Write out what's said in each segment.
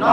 9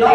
9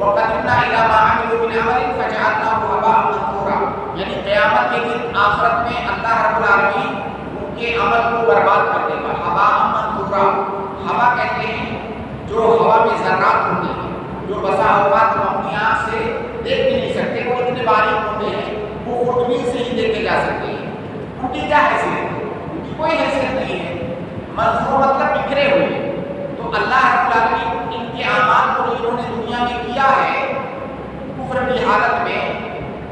وَقَدِمْنَا إِلَىٰ مَا عَمِلُوا مِنْ عَمَلٍ فَجَعَلْنَاهُ هَبَاءً مَنثُورًا، یعنی قیامت کے دن آخرت میں اللہ رب العالمین ان کے عمل کو برباد کر دے گا. ہَبَاءً مَنثُورًا، ہوا کہتے ہیں جو ہوا میں ذرات ہوتے ہیں، جو بسا اوقات ہم اپنی آنکھ سے دیکھ بھی نہیں سکتے، وہ اتنے باریک ہوتے ہیں وہ خوردبین سے ہی دیکھے جا سکتے ہیں. ان کی کیا حیثیت ہے؟ ان کی کوئی حیثیت نہیں ہے. منصور مطلب بکھرے ہوئے. تو اللہ رب العالمین ان کے اعمال کو جنہوں نے دنیا میں کیا ہے کفر کی حالت میں،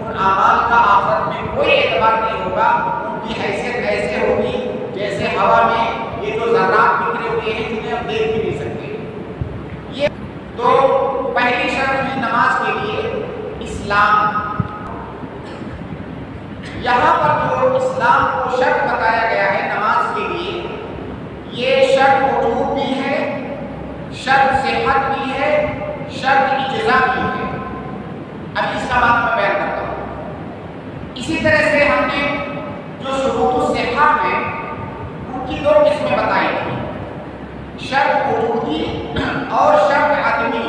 ان اعمال کا آخرت میں کوئی اعتبار نہیں ہوگا. ان کی حیثیت ایسے ہوگی جیسے ہوا میں یہ جو ذرات بکھرے ہوئے ہیں جنہیں ہم دیکھ بھی نہیں سکتے. یہ تو پہلی شرط ہے نماز کے لیے اسلام. یہاں پر جو اسلام کو شرط بتایا گیا ہے نماز کے لیے، یہ شرط وجوب بھی ہے، شرط صحت بھی ہے، شرط اجزا بھی ہے. اب اس کا معنی میں بیان کرتا ہوں. اسی طرح سے ہم نے جو شروط الصحہ ہیں ان کی دو قسمیں بتائی تھی، شرط وجودی اور شرط عدمی.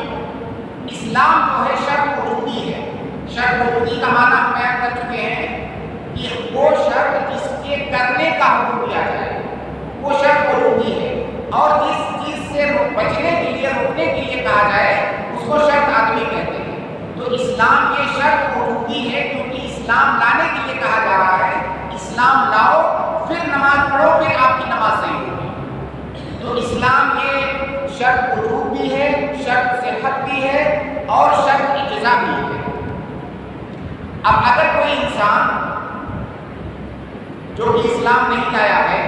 اسلام جو ہے شرط وجودی ہے. شرط وجودی کا معنی ہم بیان کر چکے ہیں کہ وہ شرط جس کے کرنے کا حکم دیا جائے وہ شرط وجودی ہے، اور جس چیز سے بچنے کے لیے روکنے کے لیے کہا جائے اس کو شرط عدمی کہتے ہیں. تو اسلام یہ شرط وجودی ہے کیونکہ اسلام لانے کے لیے کہا جا رہا ہے. اسلام لاؤ پھر نماز پڑھو پھر آپ کی نماز صحیح ہوگی. تو اسلام یہ شرط وجود بھی ہے، شرط صحت بھی ہے اور شرط اجزا بھی ہے. اب اگر کوئی انسان جو کہ اسلام نہیں لایا ہے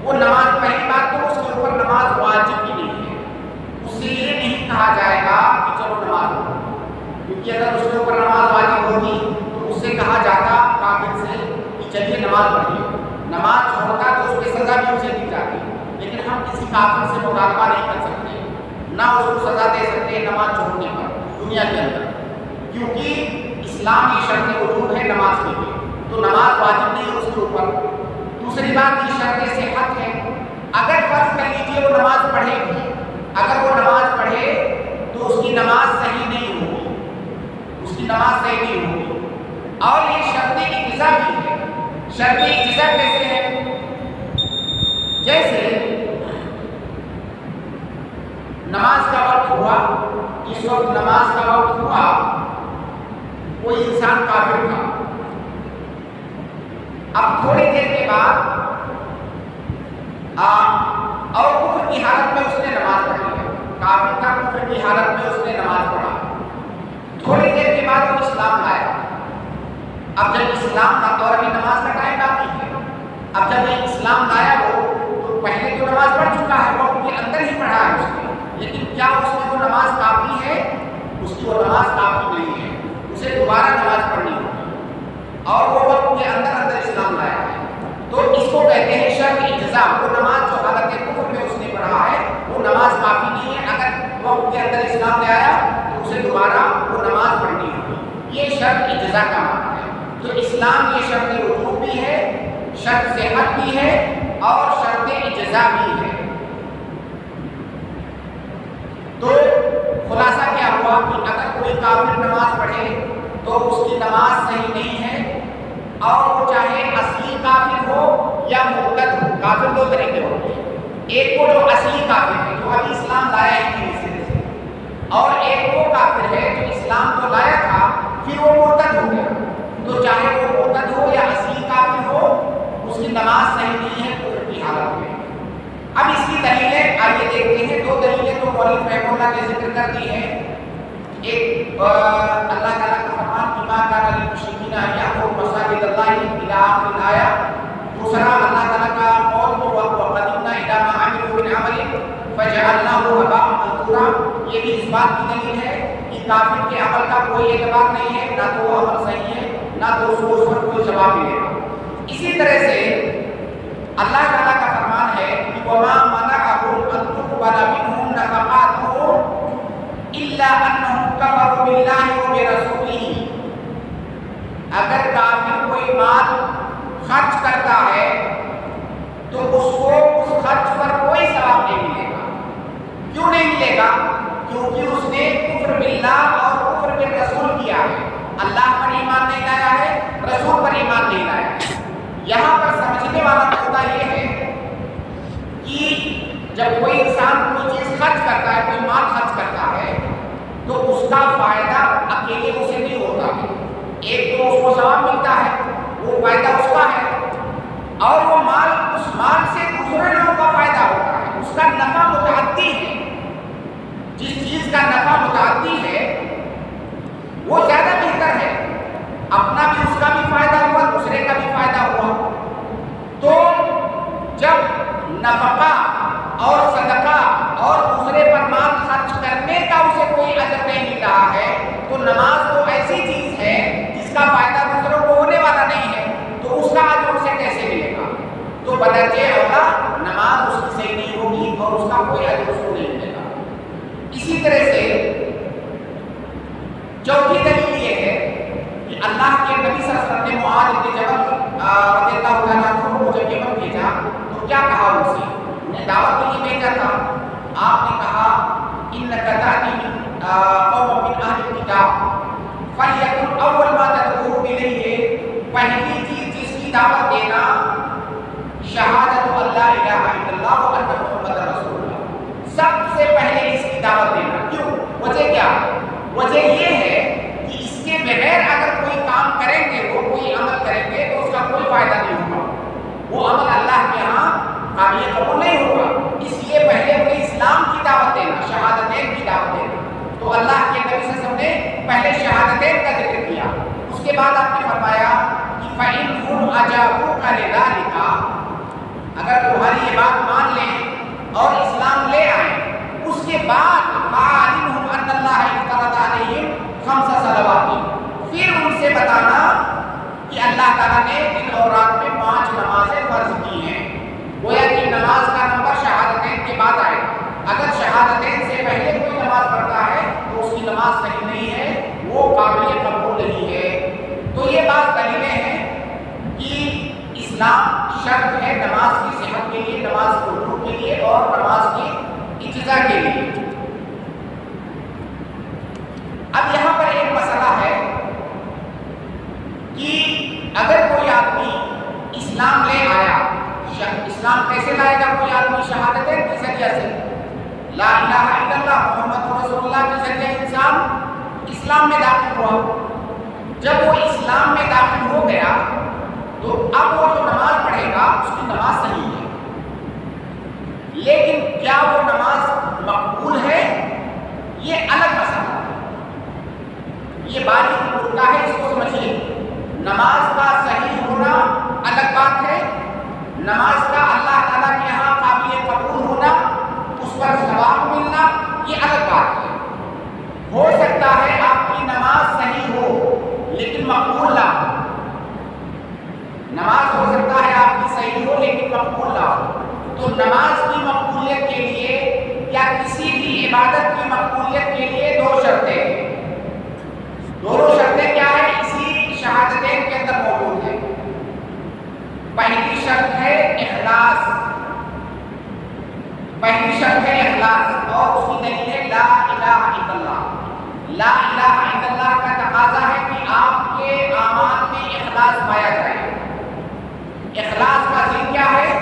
وہ نماز، پہلی بات تو اس کے اوپر نماز واجب بھی نہیں ہے. اس سے یہ نہیں کہا جائے گا کہ چلو نماز پڑھو، کیونکہ اگر اس کے اوپر نماز واجب ہوتی تو اس سے کہا جاتا کافر سے کہ چلیے نماز پڑھیے. نماز چھوڑتا تو اس کی سزا بھی اسے دی جاتی. لیکن ہم کسی کافر سے مطالبہ نہیں کر سکتے، نہ اس کو سزا دے سکتے نماز چھوڑنے پر دنیا کے اندر، کیونکہ اسلام کی شرط وجود ہے نماز کے لیے. تو نماز واجب نہیں ہے اس کے اوپر. دوسری بات یہ شرط صحت ہے. اگر فرض کر لیجیے وہ نماز پڑھے گی، اگر وہ نماز پڑھے تو اس کی نماز صحیح نہیں ہوگی، اس کی نماز صحیح نہیں ہوگی. اور یہ شرط اجزا بھی ہے. شرط اجزا کیسے ہے؟ جیسے نماز کا وقت ہوا، جس وقت نماز کا وقت ہوا کوئی انسان کافر تھا. اب تھوڑی دیر کے بعد اور کفر کی حالت میں اس نے نماز پڑھی ہے. کافر تھا، کفر کی حالت میں اس نے نماز پڑھا. تھوڑی دیر کے بعد وہ اسلام لایا. اب جب اسلام کا دور میں نماز کا ٹائم باقی ہے، اب جب یہ اسلام لایا وہ تو پہلے تو نماز پڑھ چکا ہے، وہ کے اندر ہی پڑھا ہے اس نے. لیکن کیا اس کی وہ نماز کافی ہے؟ اس کی وہ نماز کافی نہیں ہے. اسے دوبارہ نماز پڑھنی ہوگی اور وہ وقت کے اندر اندر اسلام لایا ہے. تو اس کو کہتے ہیں شرط اجزا. وہ نماز جو حالت کفر میں اس نے پڑھا ہے وہ نماز کافی نہیں ہے. اگر وقت کے اندر اسلام لے آیا تو اسے دوبارہ وہ نماز پڑھنی ہوگی. یہ شرط اجزا کا معنی ہے. تو اسلام یہ شرط وجوب بھی ہے، شرط صحت بھی ہے اور شرط اجزا بھی ہے. تو خلاصہ کیا ہوا کہ اگر کوئی کافر نماز پڑھے تو اس کی نماز صحیح نہیں ہے، اور وہ چاہے اصلی کافر ہو یا مرتد ہو. کافر دو طرح کے ہوتے ہیں، ایک وہ جو اصلی کافر ہے جو ابھی اسلام لایا ہی نہیں اس طرح سے، اور ایک وہ کافر ہے جو اسلام تو لایا تھا پھر وہ مرتد ہو گیا. تو چاہے وہ مرتد ہو یا اصلی کافر ہو اس کی نماز صحیح نہیں ہے کفر کی حالت میں. اب اس کی دلیلیں آئیے دیکھتے ہیں. دو دلیلیں تو مولوی رحمہ اللہ نے ذکر کر دی ہیں. ایک اللہ تعالیٰ کا فرمان کہ ما کان للمشرکین ان یعمروا مساجد اللہ الی آخر الآیہ. دوسرا اللہ تعالیٰ کا قول وقدمنا الی ما عملوا من عمل فجعلناہ ہباء منثورا. یہ بھی اس بات کی دلیل ہے کہ کافر کے عمل کا کوئی اعتبار نہیں ہے، نہ تو وہ عمل صحیح ہے نہ تو اس کو اس پر کوئی جواب ملے گا. اسی طرح سے اللہ تعالیٰ کا فرمان ہے کہ وما منعهم ان تقبل منهم نفقاتهم الا انهم كفروا بالله وبرسوله. اگر کافر کوئی مال خرچ کرتا ہے تو اس کو اس خرچ پر کوئی ثواب نہیں ملے گا. کیوں نہیں ملے گا؟ کیونکہ اس نے کفر کفر باللہ اور کفر بالرسول کیا ہے، اللہ پر ایمان نہیں لایا ہے، رسول پر ایمان نہیں لایا ہے۔ یہاں پر سمجھنے والا نقطہ یہ ہے کہ جب کوئی انسان کوئی چیز خرچ کرتا ہے، کوئی مال خرچ کرتا ہے، تو اس کا فائدہ اکیلے اسے نہیں ہوتا ہے، ایک تو اس کو ثواب ملتا ہے، وہ فائدہ اس کا ہے، اور وہ مال اس مال سے دوسرے لوگوں کا فائدہ ہوتا ہے، اس کا نفع متعدی ہے۔ جس چیز کا نفع متعدی ہے وہ زیادہ بہتر ہے، اپنا بھی اس کا بھی فائدہ ہوا، دوسرے کا بھی فائدہ ہوا۔ تو جب نفقہ اور صدقہ اور دوسرے پر مال خرچ کرنے کا اسے کوئی اجر نہیں مل رہا ہے، تو نماز تو ایسی چیز ہے جس کا فائدہ دوسروں کو ہونے والا نہیں ہے، تو اس کا اجر اسے کیسے ملے گا؟ تو بدرجہ اولا نماز اس کی صحیح نہیں ہوگی اور اس کا کوئی اجر اس کو نہیں ملے گا۔ اسی طرح سے چوتھی دلیل یہ ہے کہ اللہ کے نبی صلی اللہ علیہ وسلم نے معاذ بن جبل رضی اللہ تعالیٰ عنہ کو جب یمن بھیجا تو کیا کہا اسے؟ انہیں دعوت کے لیے بھیجا تھا، آپ نے کہا اِنَّكَ تَأْتِي قَوْمًا مِنْ أَهْلِ الْكِتَابِ فَلْيَكُنْ أَوَّلَ مَا تَدْعُوهُمْ إِلَيْهِ، پہلی چیز جس کی دعوت دینا شہادت اللہ الہ الا اللہ وان محمد رسول اللہ، سب سے پہلے اس کی دعوت دینا۔ کیوں؟ وجہ کیا؟ وجہ یہ ہے کہ اس کے بغیر اگر کوئی کام کریں گے، وہ کوئی عمل کریں گے تو اس کا کوئی فائدہ نہیں ہوگا، وہ عمل اللہ کے ہاں قابل قبول نہیں ہوگا۔ اس لیے پہلے انہیں اسلام کی دعوت دینا، شہادتین کی دعوت دینا۔ تو اللہ کے نبی صلی اللہ علیہ وسلم نے پہلے شہادتین کا ذکر کیا، اس کے بعد آپ نے فرمایا کہ فَإِنْهُمْ أَجَابُوكَ لِذَلِكَ، اگر تمہاری یہ بات مان لیں اور اسلام لے آئیں، اس کے بعد فَعَلِمْهُمْ أَنَّ اللَّهَ افْتَرَضَ عَلَيْهِمْ 5 صلوات، پھر ان سے بتانا کہ اللہ تعالیٰ نے دن اور رات میں 5 نمازیں فرض کی ہیں۔ گویا کہ نماز کا نمبر شہادتین کے بعد آئے، اگر شہادتین سے پہلے کوئی نماز پڑھتا ہے تو اس کی نماز صحیح نہیں ہے، وہ قابل قبول نہیں ہے۔ تو یہ بات دلیلیں ہیں کہ اسلام شرط ہے نماز کی صحت کے لیے، نماز کے وضو کے لیے اور نماز کی اجزا کے لیے۔ اب یہاں پر ایک مسئلہ ہے کہ اگر کوئی آدمی اسلام لے آیا، اسلام کیسے لائے گا کوئی آدمی؟ شہادتین کے ذریعے سے، لا الہ الا اللہ محمد رسول اللہ کے ذریعے انسان اسلام میں داخل ہوا۔ جب وہ اسلام میں داخل ہو گیا تو اب وہ جو نماز پڑھے گا اس کی نماز صحیح ہے، لیکن کیا وہ نماز مقبول ہے یہ الگ مسئلہ ہے، یہ باریک نکتہ ہے، اس کو سمجھیے۔ نماز کا صحیح ہونا الگ بات ہے، نماز کا اللہ تعالیٰ کے یہاں قابل قبول ہونا، اس پر ثواب ملنا، یہ الگ بات ہے۔ ہو سکتا ہے آپ کی نماز صحیح ہو لیکن مقبول نہ ہو، نماز ہو سکتا ہے آپ کی صحیح ہو لیکن مقبول نہ ہو۔ تو نماز کی مقبولیت کے لیے یا کسی بھی عبادت کی مقبولیت کے لیے 2 شرطیں، دونوں شرطیں کیا ہے؟ اسی شہادتین کے اندر موجود ہے۔ پہلی شرط ہے اخلاص، پہلی شرط ہے اخلاص، اور اس کی دلیل ہے لا الہ الا اللہ۔ لا الہ الا اللہ کا تقاضا ہے کہ آپ کے اعمال میں اخلاص پایا جائے۔ اخلاص کا ضد کیا ہے؟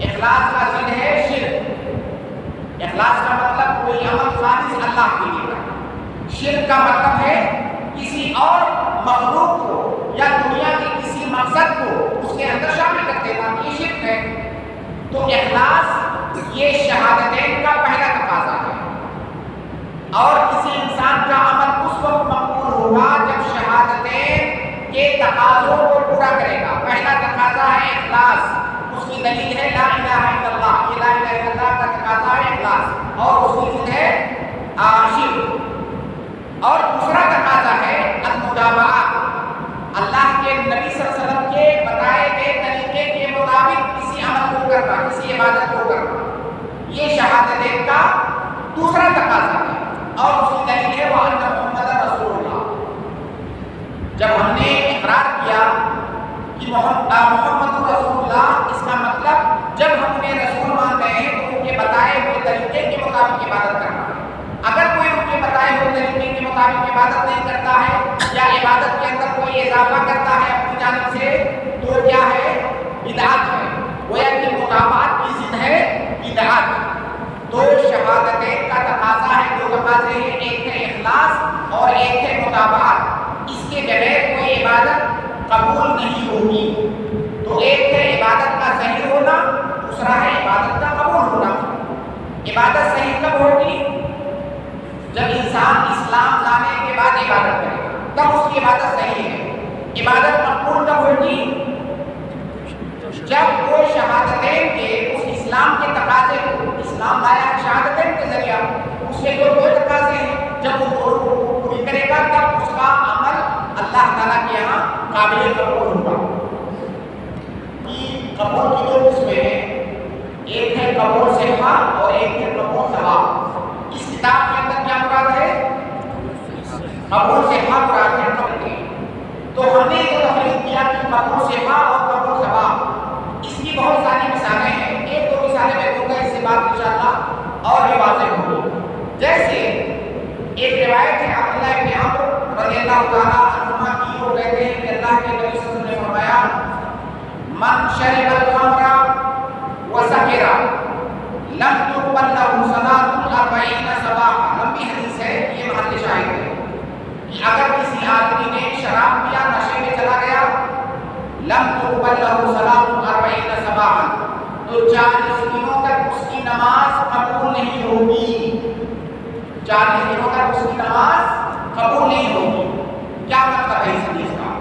اخلاص کا ضد ہے شرک۔ اخلاص کا مطلب کوئی عمل خالص اللہ کے لیے کرنا، شرک کا مطلب ہے کسی اور مخلوق کو یا دنیا کے کسی مقصد کو اس کے اندر شامل کر دینا، یہ شرک ہے۔ تو اخلاص یہ شہادتین کا پہلا تقاضا ہے، اور کسی انسان کا عمل اس وقت مقبول ہوگا جب شہادتین کے تقاضوں کو پورا کرے گا۔ پہلا تقاضا ہے اخلاص، اس کی دلیل ہے لا الہ الا اللہ، یہ لا الہ الا اللہ کا تقاضا ہے اخلاص، اور اس کی ضد ہے شرک۔ اور دوسرا تقاضا ہے المتابعہ، اللہ کے نبی صلی اللہ علیہ وسلم کے بتائے گئے طریقے کے مطابق کسی عمل کو کرنا، کسی عبادت کو کرنا، یہ شہادتین کا دوسرا تقاضا ہے، اور اس کی دلیل ہے وَأَنَّ مُحَمَّدًا رَسُولُ اللَّهِ۔ جب ہم نے اقرار کیا کہ محمد رسول اللہ، اس کا مطلب جب ہم انہیں رسول مان رہے ہیں تو ان کے بتائے ہوئے طریقے کے مطابق عبادت کرنا ہے۔ اگر کوئی ان کے بتائے ہوئے عبادت نہیں کرتا ہے یا عبادت کے اندر کوئی اضافہ کرتا ہے اپنی جانب سے تو کیا ہے؟ بدعت ہے، گویا کہ مطابعت کی ضد ہے بدعت۔ تو شہادتین کا تقاضا ہے، دو تقاضے ہیں، ایک ہے اخلاص اور ایک ہے مطابعت، اس کے بغیر کوئی عبادت قبول نہیں ہوگی۔ تو ایک ہے عبادت کا صحیح ہونا، دوسرا ہے عبادت کا قبول ہونا۔ عبادت صحیح کب ہوگی؟ جب انسان اسلام لانے کے بعد عبادت کرے گا تب اس کی عبادت صحیح ہے۔ عبادت مقبول کب ہوگی؟ جب وہ شہادتین کے اس اسلام کے تقاضے کو، اسلام لایا شہادتین کے ذریعہ، اس کے دو تقاضے ہیں، جب وہ پوری کرے گا تب اس کا عمل اللہ تعالیٰ کے یہاں قابل قبول ہوگا۔ قبول کی دو قسمیں ہیں، ایک ہے قبول صحہ اور ایک ہے قبول ثواب۔ اس کتاب کے اندر کیا مراد ہے؟ قبول صحہ مراد ہے قبول کی۔ تو ہم نے جو تفریق کیا کہ قبول صحہ اور قبول ثواب، اس کی بہت ساری مثالیں ہیں، ایک دو مثالیں میں دوں گا، اس سے بات انشاءاللہ اور بھی واضح ہوگی۔ جیسے ایک روایت ہے عبداللہ ابن عمرو رضی اللہ تعالیٰ عنہما کی، وہ کہتے ہیں کہ اللہ کے نبی صلی اللہ علیہ وسلم نے فرمایا من شرب الخمر وسکر لم تقبل له صلاة 40 صباحا۔ لمبی حدیث ہے، یہ محل شاہد ہے کہ اگر کسی آدمی نے شراب پیا، نشے میں چلا گیا، لم تقبل له صلاة 40 صباحا، تو 40 دنوں تک اس کی نماز قبول نہیں ہوگی۔ 40 دنوں تک اس کی نماز قبول نہیں ہوگی۔ کیا مطلب ہے اس حدیث کا؟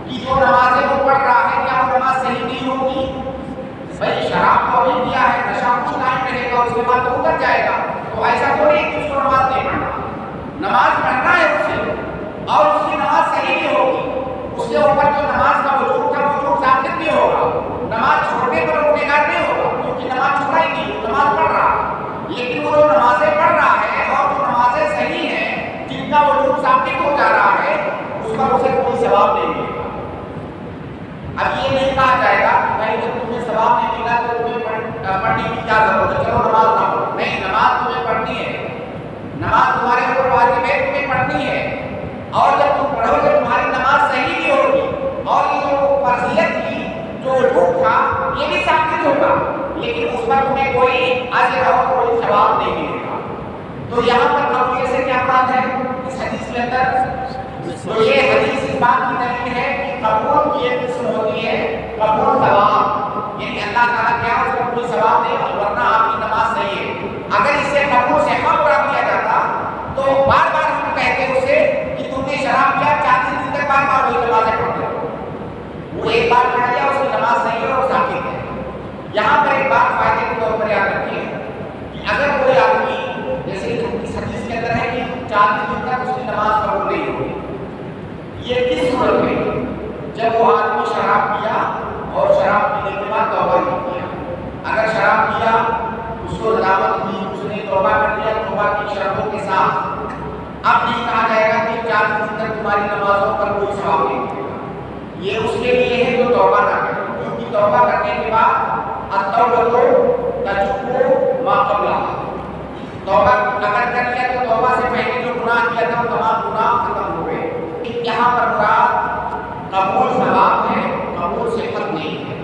کہ جو نمازیں وہ پڑھ رہا ہے کیا وہ نماز صحیح نہیں ہوگی؟ بھائی شراب کو بھی دیا ہے، نشہ کچھ ٹائم رہے گا، اس کے بعد تو اتر جائے گا، تو ایسا تو نہیں کہ اس کو نماز نہیں پڑھنا، نماز پڑھنا ہے اسے، اور اس کی نماز صحیح نہیں ہوگی۔ اس کے اوپر جو نماز کا وجوب تھا وجوب ثابت نہیں ہوگا، نماز چھوڑنے پر وہ گناہ نہیں ہوگا، کیونکہ نماز چھوڑا ہی نہیں، وہ نماز پڑھ رہا ہے۔ لیکن وہ جو نمازیں پڑھ رہا ہے اور جو نمازیں صحیح ہیں جن کا وجوب ثابت ہو جا رہا ہے، اس پر اسے کوئی ثواب نہیں ملے گا۔ اب یہ نہیں کہا جائے گا کہ بھائی جب تمہیں ثواب نہیں ملا تو تمہیں پڑھنے کی کیا ضرورت ہے، چلو نماز نہ پڑھو۔ نہیں، نماز تمہیں پڑھنی ہے، نماز تمہارے اوپر واجب ہے، تمہیں پڑھنی ہے، اور جب تم پڑھو گے تمہاری نماز صحیح بھی ہوگی، اور یہ جو فرضیت تھی، جو وجوب تھا، یہ بھی ثابت ہوگا، لیکن اس پر تمہیں کوئی اجر اور کوئی ثواب نہیں ملے گا۔ تو یہاں پر قبولیت سے کیا مراد ہے اس حدیث کے اندر؟ تو یہ حدیث اس بات کی دلیل ہے کہ قبول کی ایک قسم ہوتی ہے قبول ثواب، یعنی اللہ تعالیٰ کیا اس کو کوئی ثواب دے گا، ورنہ آپ کی نماز صحیح ہے۔ اگر اس سے قبول سے حق قرار دیا جاتا تو بار بار ہم کہتے اسے کہ تم نے شراب پیا، 40 دن تک بار بار وہی نمازیں پڑھتے ہو، وہ ایک بار پڑھ لیا، اس کی نماز صحیح ہے اور ثابت ہے۔ یہاں پر ایک بات فائدے کے طور پر یاد رکھیے کہ اگر کوئی آدمی، جیسے اس حدیث کے اندر ہے کہ 40 دن تک اس کی نماز قبول نہیں ہوگی، یہ کس صورت میں؟ جب وہ آدمی شراب پیا اور شراب پینے کے بعد توبہ نہیں کیا۔ اگر شراب پیا، اس کو دعوت دی، اس نے توبہ کر لیا توبہ کی شرطوں کے ساتھ، اب نہیں کہا جائے گا کہ 40 دن تک تمہاری نمازوں پر کوئی ثواب نہیں ملے گا۔ یہ اس کے لیے ہے جو توبہ نہ کرے، کیونکہ توبہ کرنے کے بعد التوبۃ تجب ما قبلھا، توبہ اگر کر لیا تو توبہ سے پہلے جو گناہ کیا تھا وہ تمام گناہ ختم ہو گئے۔ یہاں پر مراد قبول ثواب ہے، قبول صحت نہیں ہے۔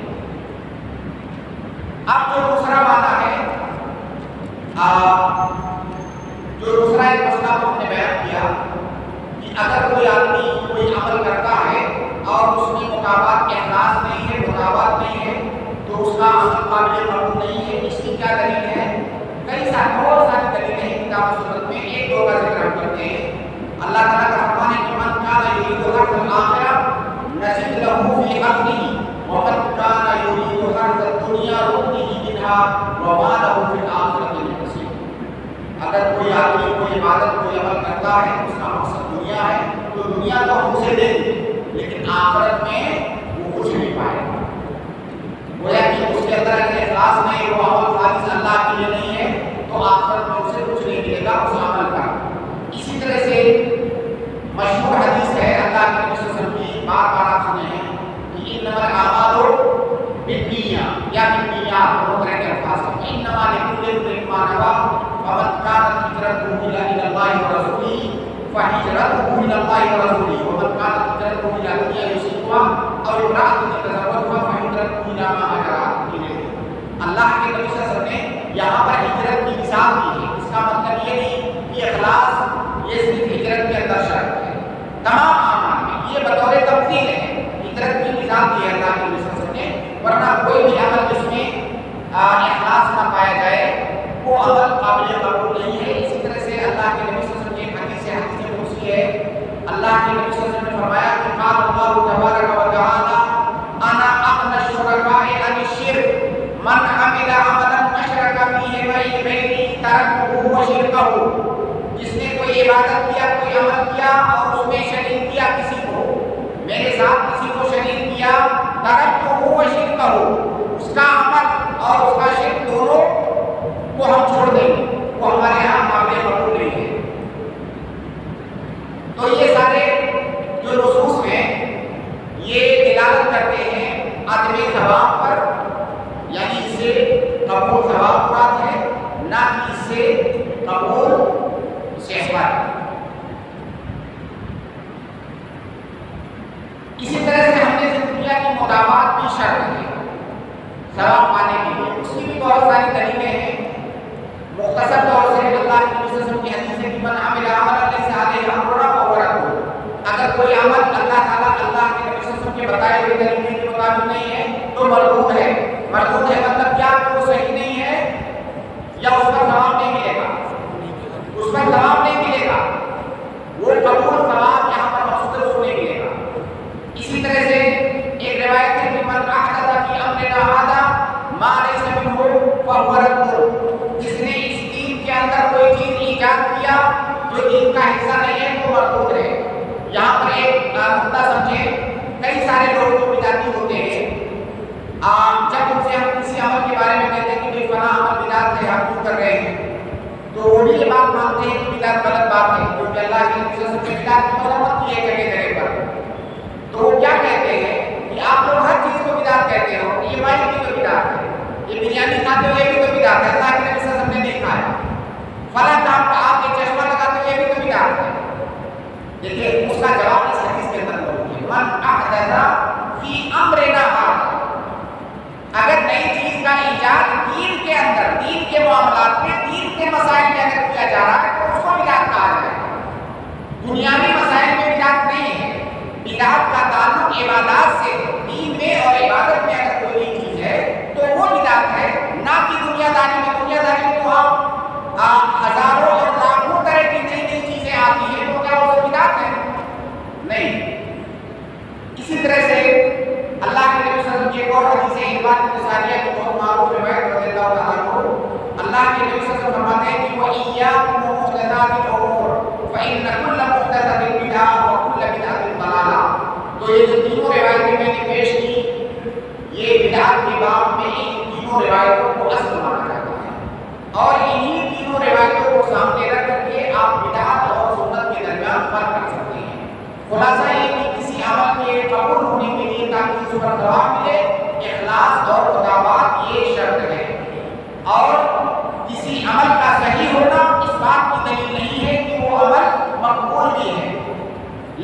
اب جو دوسرا معنی ہے، جو دوسرا ایک مسئلہ ہم نے بیان کیا کہ اگر کوئی آدمی کوئی عمل کرتا ہے اور اس میں مطابقت اخلاص نہیں ہے، مطابقت نہیں ہے، تو اس کا عمل قابل قبول نہیں ہے۔ اس کی کیا دلیل ہے؟ کئی ساری بہت ساری دلیلیں ہیں کتاب و سنت میں، ایک دو کا ذکر ہم کرتے ہیں۔ اللہ تعالیٰ کا فرمان ہے کہ من کان یرید حرث الآخرہ نزد له فی حرثہ ومن کان یرید حرث الدنیا نؤتہ منہا وما له فی الآخرۃ من نصیب۔ اگر کوئی آدمی کوئی عبادت کوئی عمل کرتا ہے، اس کا مقصد دنیا ہے، تو دنیا تو ہم اسے دیں گے، لیکن آخرت میں وہ کچھ نہیں پائے گا۔ گویا کہ اس کے اندر اگر اخلاص نہیں، وہ عمل خالص اللہ کے لیے نہیں ہے، تو آخرت میں اسے کچھ نہیں ملے گا اس عمل کا۔ اسی طرح سے مشہور حدیث ہے اللہ کے نبی صلی اللہ علیہ وسلم کی، بار بار آپ سنے ہیں کہ انما الاعمال بالنیات یا بالنیات، دونوں طرح کے الفاظ ہیں۔ انما لکل امرئ ما نوى فمن كانت هجرته الى الله ورسوله فہجرتہ الی اللہ ورسولہ ومن کانت ہجرتہ الی دنیا یصیبها او امرأۃ یتزوجها فہجرتہ الی ما ہاجر الیہ۔ اللہ کے نبی صلی اللہ علیہ وسلم نے یہاں پر ہجرت کی مثال دی ہے۔ اس کا مطلب یہ نہیں کہ اخلاص یہ صرف ہجرت کے اندر شرط ہے، تمام اعمال میں یہ بطور تمثیل ہے، ہجرت کی مثال دی ہے اللہ کے نبی صلی اللہ علیہ وسلم نے، ورنہ کوئی بھی عمل جس میں اخلاص نہ پایا جائے وہ عمل قابل قبول نہیں ہے۔ اسی طرح سے اللہ کے نبی صلی اللہ علیہ وسلم کی حدیث قدسی ہے، اللہ کے نبی صلی اللہ علیہ وسلم نے فرمایا کہ قال اللہ تبارک و تعالی انا اغنى الشركاء عن الشرك من عمل عملا اشرك فيه معي غيري تركته وشركه، جس نے کوئی عبادت کیا، کوئی عمل کیا اور اس میں شریک کیا کسی کو، میرے ساتھ کسی کو شریک کیا، ترکته وشركه، اس کا عمل اور اس کا شرک دونوں کو ہم چھوڑ دیں گے، وہ ہمارے یہاں قابل قبول نہیں ہے۔ تو یہ سارے جو نصوص ہیں یہ دلالت کرتے ہیں عدم ثواب پر، یعنی اس سے قبول ثواب مراد ہے، نہ کہ اس سے قبول صحبت۔ اسی طرح سے ہم نے ذکر کیا کہ مداوات بھی شرط ہے ثواب پانے کے لیے، اس کی بھی بہت ساری دلیلیں ہیں۔ مختصر طور سے اللہ کے نبی صلی اللہ علیہ وسلم کی حدیث ہے کہ من عمل عملا لیس علیہ امرنا فہو رد، اگر کوئی عمل اللہ تعالیٰ اللہ کے نبی صلی اللہ علیہ وسلم کے بتائے ہوئے طریقے کے مطابق نہیں ہے تو مردود ہے۔ مردود ہے مطلب کیا؟ وہ صحیح نہیں ہے یا اس پر ثواب نہیں ملے گا، اس پر ثواب نہیں ملے گا، وہ قبول ثواب یہاں پر مقصود ہے، اس کو نہیں ملے گا۔ اسی طرح سے ایک روایت ہے کہ من احدث فی امرنا ھذا ما لیس منہ فہو رد، جس نے اس دین کے اندر کوئی چیز ایجاد کیا جو دین کا حصہ نہیں ہے وہ مردود ہے۔ یہاں پر ایک نقطہ سمجھیں، کئی سارے لوگ جو بدعتی ہوتے ہیں، جب ان سے ہم کسی عمل کے بارے میں کہتے ہیں کہ بھائی فلاں عمل بدعت ہے، ہم کیوں کر رہے ہیں، تو وہ بھی یہ بات مانتے ہیں کہ بدعت غلط بات ہے، کیونکہ اللہ کے نبی صلی اللہ علیہ وسلم نے بدعت کی مذمت کی ہے جگہ جگہ پر۔ تو وہ کیا کہتے ہیں کہ آپ لوگ ہر چیز کو بدعت کہتے ہو، یہ مائی بھی تو بدعت ہے، یہ بریانی کھاتے ہو یہ بھی تو بدعت ہے، اللہ کے نبی صلی اللہ علیہ وسلم نے دیکھا ہے، فلاں کام کا آپ یہ چشمہ لگاتے ہو یہ بھی تو بدعت ہے۔ دیکھیے اس کا جواب اس حدیث کے اندر موجود ہے، من احدث فی امرنا ھذا، اگر نئی چیز کا ایجاد دین کے اندر، دین کے معاملات میں، دین کے مسائل میں اگر کیا جا رہا ہے تو اس کو بدعت کہا جائے گا۔ دنیاوی مسائل میں بدعت نہیں ہے، بدعت کا تعلق عبادات سے، دین میں اور عبادت میں اگر کوئی نئی چیز ہے تو وہ بدعت ہے، نہ کہ دنیا داری میں۔ دنیا داری میں تو آپ ہزاروں اور لاکھوں طرح کی نئی نئی چیزیں آتی ہیں، تو کیا وہ بدعت ہے؟ نہیں۔ اسی طرح سے اللہ کے نبی صلی اللہ علیہ وسلم کی ایک اور حدیث ہے، عرباض بن ساریہ کی بہت معروف روایت رضی اللہ تعالیٰ عنہ، اللہ کے نبی صلی اللہ علیہ وسلم فرماتے ہیں کہ وَإِيَّاكُمْ وَمُحْدَثَاتِ الْأُمُورِ فَإِنَّ كُلَّ مُحْدَثَةٍ بِدْعَةٌ وَكُلَّ بِدْعَةٍ ضَلَالَةٌ۔ تو یہ جو تینوں روایتیں میں نے پیش کی، یہ بدعت کے باب میں ان تینوں روایتوں کو اصل مانا جاتا ہے، اور انہی تینوں روایتوں کو سامنے رکھ کر کے آپ بدعت اور سنت کے درمیان فرق کر سکتے ہیں۔ خلاصہ یہ کہ کسی عمل کے قبول ہونے کے لیے تاکہ اس پر ثواب ملے، اخلاص اور مداوات یہ شرط ہے، اور کسی عمل کا صحیح ہونا اس بات کی دلیل نہیں ہے کہ وہ عمل مقبول بھی ہے،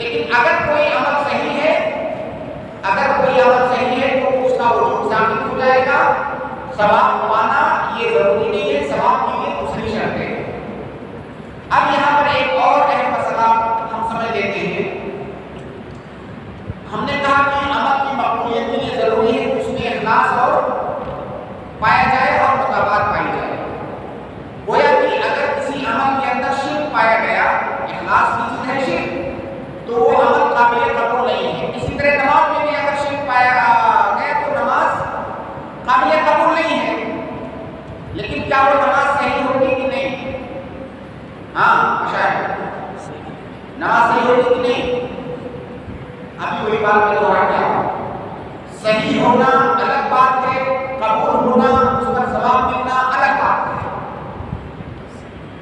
لیکن اگر کوئی عمل صحیح ہے، اگر کوئی عمل صحیح ہے تو اس کا وجود ثابت ہو جائے گا۔ ثواب پانا یہ ضروری نہیں ہے، ثواب کی یہ دوسری شرط ہے۔ اب یہاں پر ایک اور اہم مسئلہ ہم سمجھ لیتے ہیں۔ ہم نے کہا کہ عمل کی مقبولیت کے لیے ضروری ہے کہ اس میں اخلاص اور پایا جائے اور مطابقت پائی جائے۔ گویا کہ اگر کسی عمل کے اندر شرک پایا گیا، اخلاص کی چیز ہے شرک، تو وہ عمل قابل قبول نہیں ہے۔ اسی طرح نماز میں بھی اگر شرک پایا گیا تو نماز قابل قبول نہیں ہے، لیکن کیا وہ نماز صحیح ہوگی کہ نہیں؟ ہاں شاید نماز صحیح ہوگی کہ نہیں؟ ابھی وہی بات میں دوہرا دیا، صحیح ہونا الگ بات ہے، قبول ہونا، اس پر ثواب ملنا الگ بات ہے۔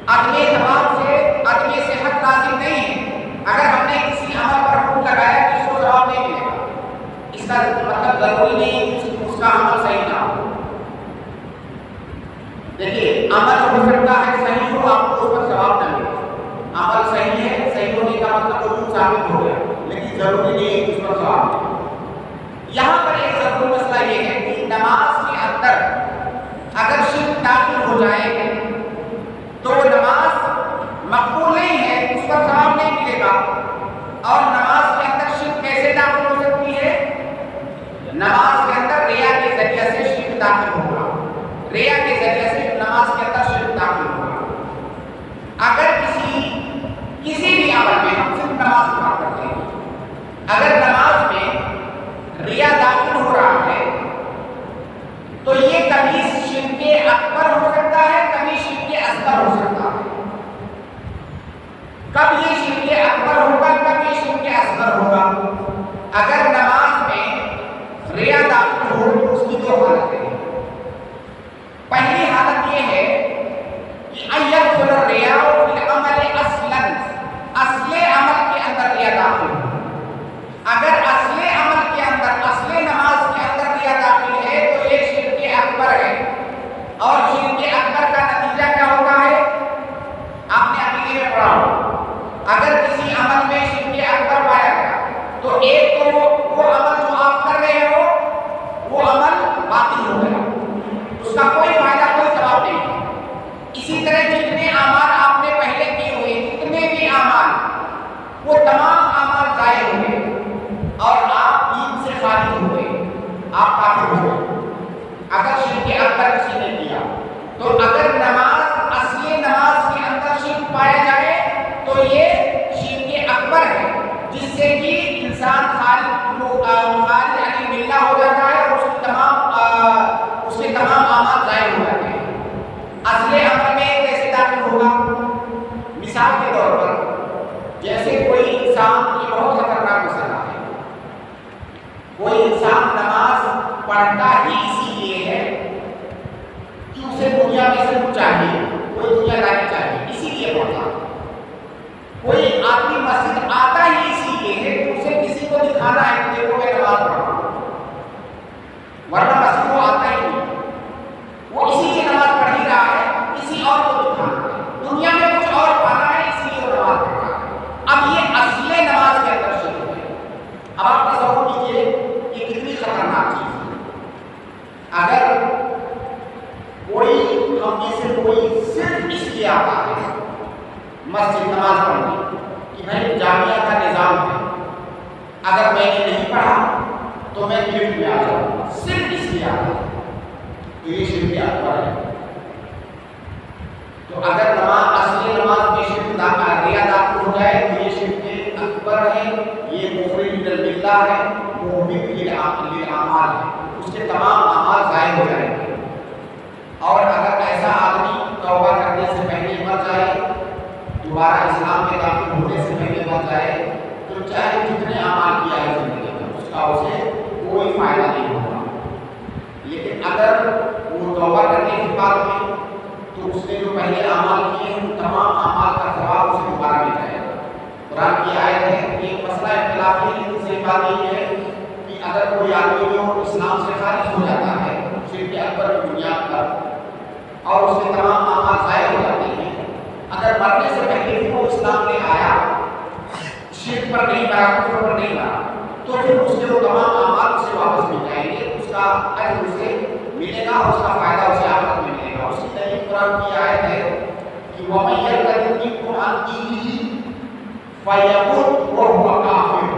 عدم ثواب سے عدم صحت لازم نہیں ہے۔ اگر ہم نے کسی عمل پر حکم لگایا کہ اس کو ثواب نہیں ملے گا، اس کا مطلب ضروری نہیں کہ اس کا عمل صحیح نہ ہو۔ دیکھیے عمل ہو سکتا ہے صحیح ہو، آپ کو اس پر ثواب نہ ملے، عمل صحیح ہے، صحیح ہو ثابت ہو گیا، لیکن ضروری نہیں ہے کہ اس پر ثواب ملے۔ یہاں پر ایک ضروری مسئلہ یہ ہے کہ نماز کے اندر اگر شرک داخل ہو جائے تو نماز مقبول نہیں ہے، اس پر ثواب نہیں ملے گا۔ اور نماز کے اندر شرک کیسے داخل ہو سکتی ہے؟ نماز کے اندر ریا کے ذریعے سے شرک داخل ہوگا، ریا کے ذریعے سے نماز کے اندر شرک داخل ہوگا۔ اگر کسی بھی عمل میں، ہم صرف نماز کی بات کرتے ہیں، اگر نماز میں ریا داخل ہو رہا ہے تو یہ کبھی شرک اکبر ہو سکتا ہے، کبھی شرک اصغر ہو سکتا ہے۔ کب یہ شرک اکبر ہوگا، کب یہ شرک اصغر ہوگا؟ اگر نماز میں ریا داخل ہو تو اس کی دو حالتیں ہیں۔ پہلی حالت یہ ہے کہ ایدخل الریا فی العمل اصلا، اصل عمل کے اندر ریا داخل ہو۔ اگر اصل عمل کے اندر، اصل نماز کے اندر ریا داخل ہے تو یہ شرک اکبر ہے، اور شرک اکبر کا نتیجہ کیا ہوتا ہے؟ آپ نے عقیدے میں پڑھا ہو، اگر کسی عمل میں شرک اکبر پایا گیا تو ایک تو وہ عمل جو آپ کر رہے ہو وہ عمل باطل ہو گیا، اس کا کوئی فائدہ، کوئی ثواب نہیں ہے۔ اسی طرح جتنے اعمال آپ نے پہلے کیے ہوئے، جتنے بھی اعمال، وہ تمام اعمال ضائع ہو گئے اور آپ دین سے خارج ہو گئے، آپ کافر ہو گئے اگر شرک اکبر کسی نے کیا۔ تو اگر نماز، اصلی نماز کے اندر شرک پایا جائے تو یہ شرک اکبر ہے، جس سے کہ انسان خالد یعنی ملہ ہو جاتا ہے اور اس کے تمام اعمال ضائع ہو جاتے ہیں۔ اصل عمل میں کیسے داخل ہوگا؟ مثال کے طور پر جیسے کوئی انسان، یہ بہت خطرناک مسئلہ ہے، کوئی انسان نماز پڑھتا ہی اسی لیے ہے کہ اسے دنیا میں سے کچھ چاہیے، کوئی دنیا داری چاہیے، اسی لیے پڑھتا ہے۔ کوئی آدمی مسجد آتا ہی اسی لیے ہے کہ اسے کسی کو دکھانا ہے کہ دیکھو میں نماز پڑھ رہا ہوں، ورنہ مسجد وہ آتا ہی نہیں، وہ اسی کی نماز پڑھ ہی رہا ہے، کسی اور کو دکھانا ہے، دنیا میں کچھ اور پانا ہے، اس لیے وہ نماز پڑھ رہا ہے۔ اب یہ اصل نماز کے اندر شرک ہے۔ اب آپ تصور کیجیے کہ کتنی خطرناک چیز ہے۔ اگر کوئی ہم میں سے کوئی صرف اس لیے آتا ہے مسجد نماز پڑھنے کہ بھائی جامعہ کا نظام ہے، اگر میں نے نہیں پڑھا تو میں لفٹ میں آ جاؤں گا، صرف اس لیے آتا ہے، تو یہ شرک اکبر ہے۔ تو اگر نماز، اصلی نماز میں شرک ریا داخل ہو جائے تو یہ شرک اکبر ہے، یہ مخرج من الملہ ہے، محبط للأعمال ہے، اس کے تمام اعمال ضائع ہو جائیں گے۔ اور اگر ایسا آدمی توبہ کرنے سے پہلے مر جائے، دوبارہ اسلام میں داخل ہونے سے پہلے مر جائے، تو چاہے جتنے اعمال کیا ہے زندگی میں اس کا اسے کوئی فائدہ نہیں ہوگا۔ لیکن اگر وہ توبہ کرنے کے بعد میں تو اس نے جو پہلے اعمال کیے ہیں تمام اعمال کا ثواب اسے دوبارہ مل جائے گا۔ قرآن کی آیت ہے، یہ مسئلہ اختلافی ہے، لیکن صحیح بات یہ ہے کہ اگر کوئی آدمی جو اسلام سے خارج ہو جاتا ہے شرک اکبر کی بنیاد پر اور اس کے تمام اعمال ضائع ہو جاتے ہیں، اگر مرنے سے پہلے بھی وہ اسلام میں آیا، شرک پر نہیں مرا، کفر پر نہیں مرا، تو پھر اس کے وہ تمام اعمال اسے واپس مل جائیں گے، اس کا اجر اسے ملے گا، اس کا فائدہ اسے آخرت میں ملے گا۔ اس کی دلیل قرآن کی آیت ہے کہ وَمَن يَرْتَدِدْ مِنكُمْ عَن دِينِهِ فَيَمُتْ وَهُوَ كَافِرٌ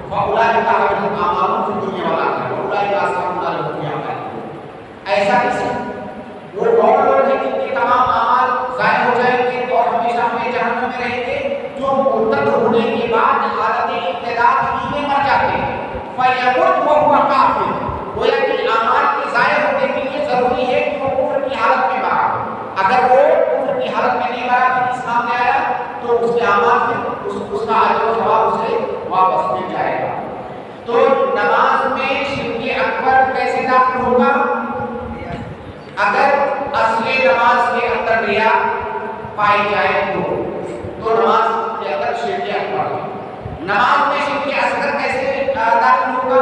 فَأُولَٰئِكَ حَبِطَتْ أَعْمَالُهُمْ فِي الدُّنْيَا وَالْآخِرَةِ وَأُولَٰئِكَ أَصْحَابُ النَّارِ هُمْ فِيهَا خَالِدُونَ۔ ایسا کسی وہ کون لوگ ہیں جن کے تمام اعمال ضائع ہو جائیں گے اور ہمیشہ ہمیں جہنم میں رہیں گے؟ جو مرتد ہونے کے بعد حالت ارتداد میں مر جاتے ہیں۔ فَيَمُتْ وَهُوَ كَافِرٌ، گویا کہ اعمال کے ضائع ہونے کے لیے ضروری ہے کہ وہ کفر کی حالت میں مرا۔ اگر وہ کفر کی حالت میں نہیں مرا کہ اسلام میں آیا تو اس کے اعمال پھر اس کا اجر و ثواب اسے واپس مل جائے گا۔ تو نماز میں شرک اکبر کیسے داخل ہوگا؟ اگر اصلی نماز کے اندر ریا پائی جائے تو نماز کے اندر شرک اکبر ہے۔ نماز میں شرک اصغر کیسے داخل ہوگا؟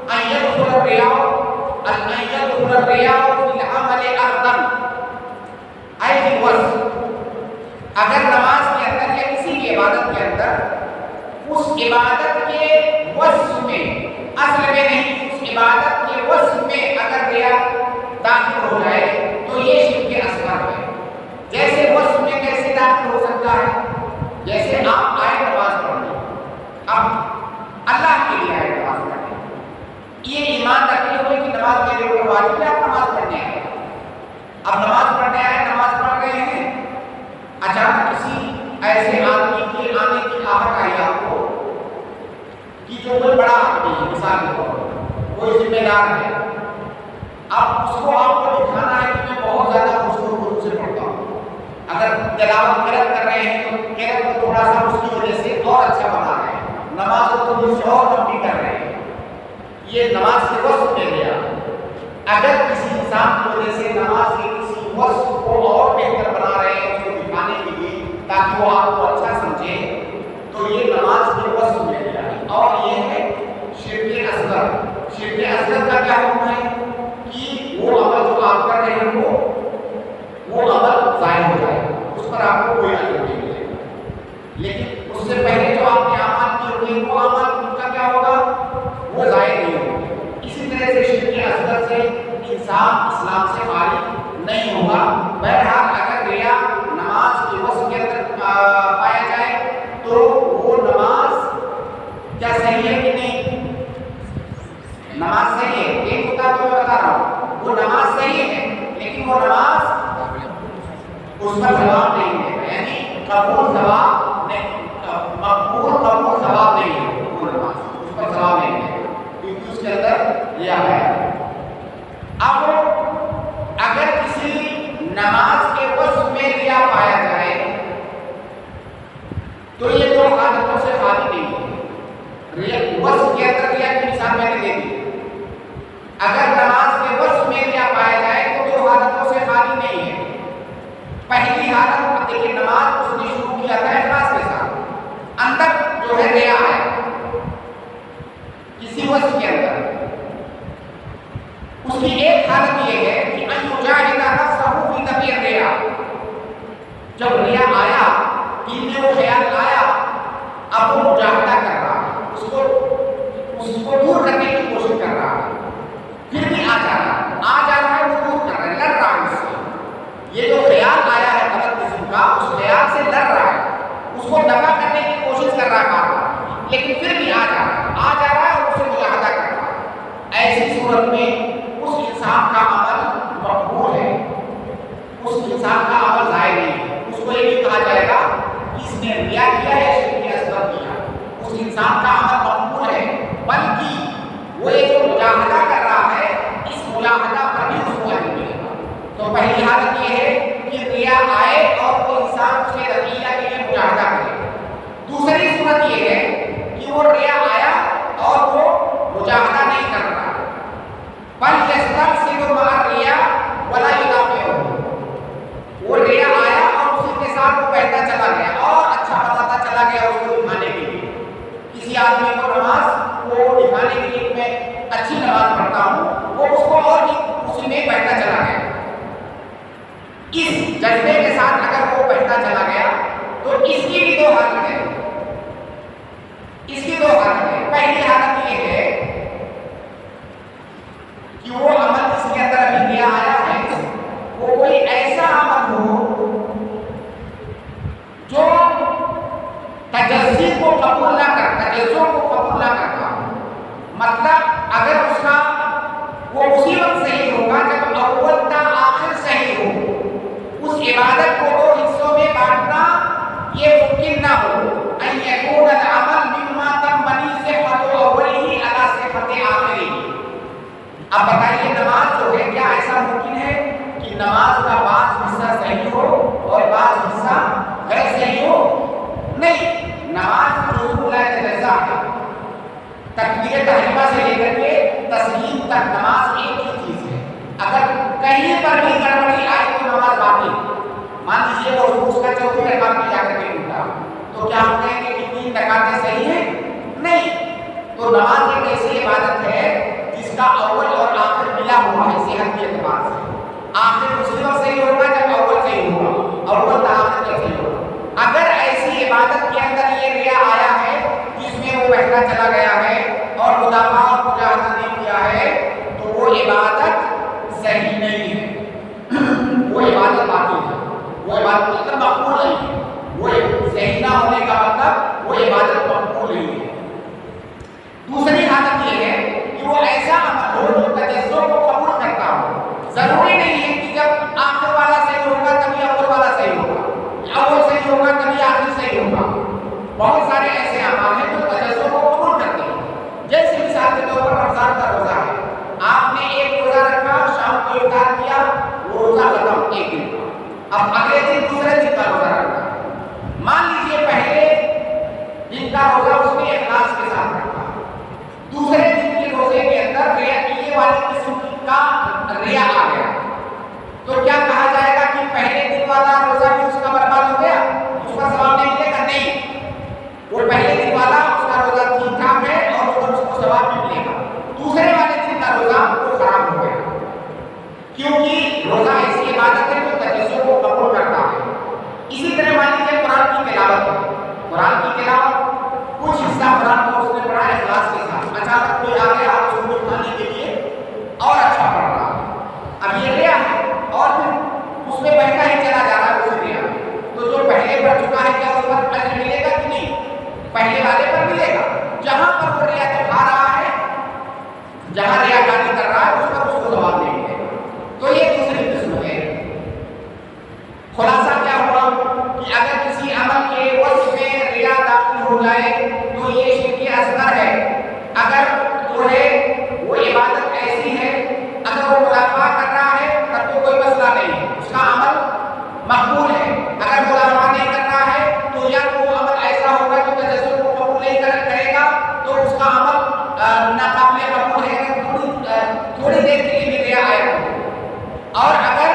ان يدخل الرياء في العمل ارضا اي في الوصف، اگر نماز کے اندر یا کسی بھی عبادت کے اندر اس عبادت کے وصف میں، اصل میں نہیں، اس عبادت کے وصف میں اگر ریا داخل ہو جائے تو یہ شرک اصغر ہے۔ جیسے وصف میں کیسے داخل ہو سکتا ہے؟ جیسے آپ آئے نماز پڑھنے، اب اللہ کے لیے آئے نماز پڑھنے، یہ ایمان رکھتے ہوئے کہ نماز میرے اوپر واجب ہے، آپ نماز پڑھنے آئے، اب نماز پڑھنے آئے، نماز پڑھ رہے ہیں، اچانک کسی ایسے آدمی کے آنے کی آہٹ آئی آپ کو کہ جو کوئی بڑا آدمی ہے، مثال کے طور پر کوئی ذمہ دار ہے، اب اس کو آپ کو دکھانا ہے کہ میں بہت زیادہ خوشبو سے پڑھتا ہوں، اگر تلاوت قرأت کر رہے ہیں تو قرأت کو تھوڑا سا اس کی وجہ سے اور اچھا بنا رہے ہیں، نماز کو تھوڑی سی اور لمبی کر رہے ہیں، یہ نماز کے وصف میں گیا۔ اگر کسی انسان کی وجہ سے نماز کے کسی وصف کو اور بہتر بنا رہے ہیں اس کو دکھانے کے لیے تاکہ وہ آپ کو اچھا سمجھے، تو یہ نماز کے وصف میں گیا اور یہ ہے شرک اصغر۔ شرک اصغر کا کیا حکم ہے کہ وہ عمل جو آپ کر رہے ہیں وہ عمل ضائع ہو جائے، اس پر آپ کو کوئی اجر نہیں ملے گا، لیکن اس سے پہلے جو آپ نے اعمال کیے ہوئے وہ اعمال ان کا کیا ہوگا، وہ ضائع نہیں ہوگا۔ اسی طرح سے شرک اصغر سے انسان اسلام سے خارج نہیں ہوگا۔ بہرحال اگر ریا نماز کے وصف کے اندر پایا جائے تو وہ نماز کیا صحیح ہے کہ نہیں؟ نماز صحیح ہے، ایک ہوتا تو میں بتا رہا ہوں، وہ نماز صحیح ہے لیکن وہ نماز اس پر ثواب نہیں ہے، یعنی قبول ثواب نہیں، مقبول قبول ثواب نہیں ہے، وہ نماز اس پر ثواب نہیں ہے کیونکہ اس کے اندر ریا ہے۔ اب اگر کسی نماز کے وصف میں ریا پایا جائے تو یہ دو حالتوں سے خالی نہیں ہے۔ وصف کے اندر ریا کی مثال میں نے دے دی، اگر نماز کے وصف میں ریا پایا جائے تو دو حالتوں سے خالی نہیں ہے۔ پہلی حالت دیکھیں، نماز اس نے شروع کیا تھا اخلاص کے ساتھ، اندر جو ہے ریا ہے کسی وصف کے اندر، اس کی ایک حالت یہ ہے کہ ان یجاہد نفسہ فی دفع الریا، جب ریا آیا، دل میں وہ خیال آیا، اب وہ مجاہدہ کر رہا ہے، اس کو دور کرنے کی کوشش کر رہا ہے، پھر بھی آ جا رہا ہے، وہ دور کر رہا ہے، لڑ رہا ہے اس سے، یہ جو خیال آیا ہے غلط قسم کا، اس خیال سے لڑ رہا ہے، اس کو دفع کرنے کی کوشش کر رہا ہے، لیکن پھر بھی آ جا رہا ہے اور اسے مجاہدہ کر رہا ہے۔ ایسی صورت میں اس انسان کا عمل مقبول ہے، اس انسان کا عمل ضائع نہیں ہے، اس کو یہ بھی کہا جائے گا کہ اس نے ریا کیا ہے، شرک اصغر کیا، اس انسان کا عمل مقبول ہے، بلکہ وہ یہ جو مجاہدہ کر رہا ہے اس مجاہدہ پر بھی اس کو اجر ملے گا۔ تو پہلی حالت یہ ہے کہ ریا آئے اور وہ انسان اس کے نتیجہ کے لیے مجاہدہ کرے۔ دوسری صورت یہ ہے کہ وہ ریا آیا اور وہ مجاہدہ نہیں کر رہا، بل یسترسل مع الریا ولا یدافع، وہ ریا آیا اور اسی کے ساتھ وہ بہتا چلا گیا اور اچھا بتاتا چلا گیا اس کو دکھانے کے لیے، کسی آدمی کو نماز کو دکھانے کے لیے میں اچھی نماز پڑھتا ہوں، وہ اس کو اور بھی اسی میں بہتا چلا گیا، اس جذبے کے ساتھ اگر وہ بہتا چلا گیا تو اس کی بھی دو حالت ہے، اس کی دو حالت ہے۔ پہلی حالت یہ ہے کہ وہ عمل جس کے اندر ابھی ریا آیا ہے وہ کوئی ایسا عمل ہو جو تجزی کو قبول نہ کرتا، تجزیوں کو قبول نہ کرتا، مطلب اگر اس کا وہ اسی وقت صحیح ہوگا جب اول تا آخر صحیح ہو، اس عبادت کو دو حصوں میں بانٹنا یہ ممکن نہ ہو، ان یکون العمل مما تنبنی صحت اوله علی صحت آخره۔ اب بتائیے نماز جو ہے کیا ایسا ممکن ہے کہ نماز کا بعض حصہ صحیح ہو اور بعض حصہ غیر صحیح ہو؟ نہیں، نماز جزء لا یتجزا ہے، تکبیر تحریمہ سے لے کر کے تسلیم تک نماز ایک ہی چیز ہے، اگر کہیں پر بھی گڑبڑی آئے تو نماز باطل۔ مان لیجیے وہ رکوع کا چوتھی رکعت میں جا کر کے ٹوٹا تو کیا ہم کہیں گے کہ تین رکعتیں صحیح ہیں؟ نہیں، تو نماز ایک ایسی عبادت ہے جس کا اول اور آخر ملا ہوا ہے صحت کے اعتبار سے، آخر اسی وقت صحیح ہوگا جب اول صحیح ہوگا، اول تا آخر جب صحیح ہوگا۔ اگر ایسی عبادت کے اندر یہ ریا آیا ہے روزہ اس نے اخلاص کے ساتھ رکھا. دوسرے دن کے روزے کے اندر یہ والی قسم کا ریا آ گیا تو کیا کہا جائے گا کہ پہلے دن والا روزہ بھی اس کا برباد ہو گیا, اس کا ثواب نہیں ملے گا؟ نہیں, وہ پہلے دن والا اس کا روزہ ٹھیک ٹھاک ہے اور اس کو ثواب بھی ملے گا. دوسرے والے دن کا روزہ وہ خراب ہو گیا, کیونکہ روزہ ایسی عبادت ہے جو تجسم کو قبول کرتا ہے. اسی طرح مان لیجیے قرآن کی تلاوت, قرآن کی تلاوت کچھ حصہ قرآن کو اس نے پڑھا اخلاص کے ساتھ, اچانک کوئی آ گیا آپ اس کو اٹھانے کے لیے اور اچھا پڑھ رہا ہے, اب یہ ریا ہے اور پھر اس میں بہتا ہی چلا جا رہا ہے اس ریا, تو جو پہلے پڑھ چکا ہے کیا اس پر اجر ملے گا کہ نہیں؟ پہلے والے پر ملے گا. جہاں پر وہ ریا دکھا رہا ہے, جہاں ریا کاری کر رہا ہے اس پر اس کو ثواب نہیں ملے گا. تو یہ دوسری قسم ہے. خلاصہ کیا ہوا کہ اگر کسی عمل کے وصف میں ریا داخل ہو جائے تو یہ شرک اصغر ہے. اگر جو ہے وہ عبادت ایسی ہے, اگر وہ مدافع کر رہا ہے تب تو کوئی مسئلہ نہیں ہے, اس کا عمل مقبول ہے. اگر مدافع نہیں کر رہا ہے تو یا تو وہ عمل ایسا ہوگا جو تجسم کو قبول نہیں کرے گا تو اس کا عمل ناقابل قبول ہے, تھوڑی دیر کے لیے بھی ریا آیا. اور اگر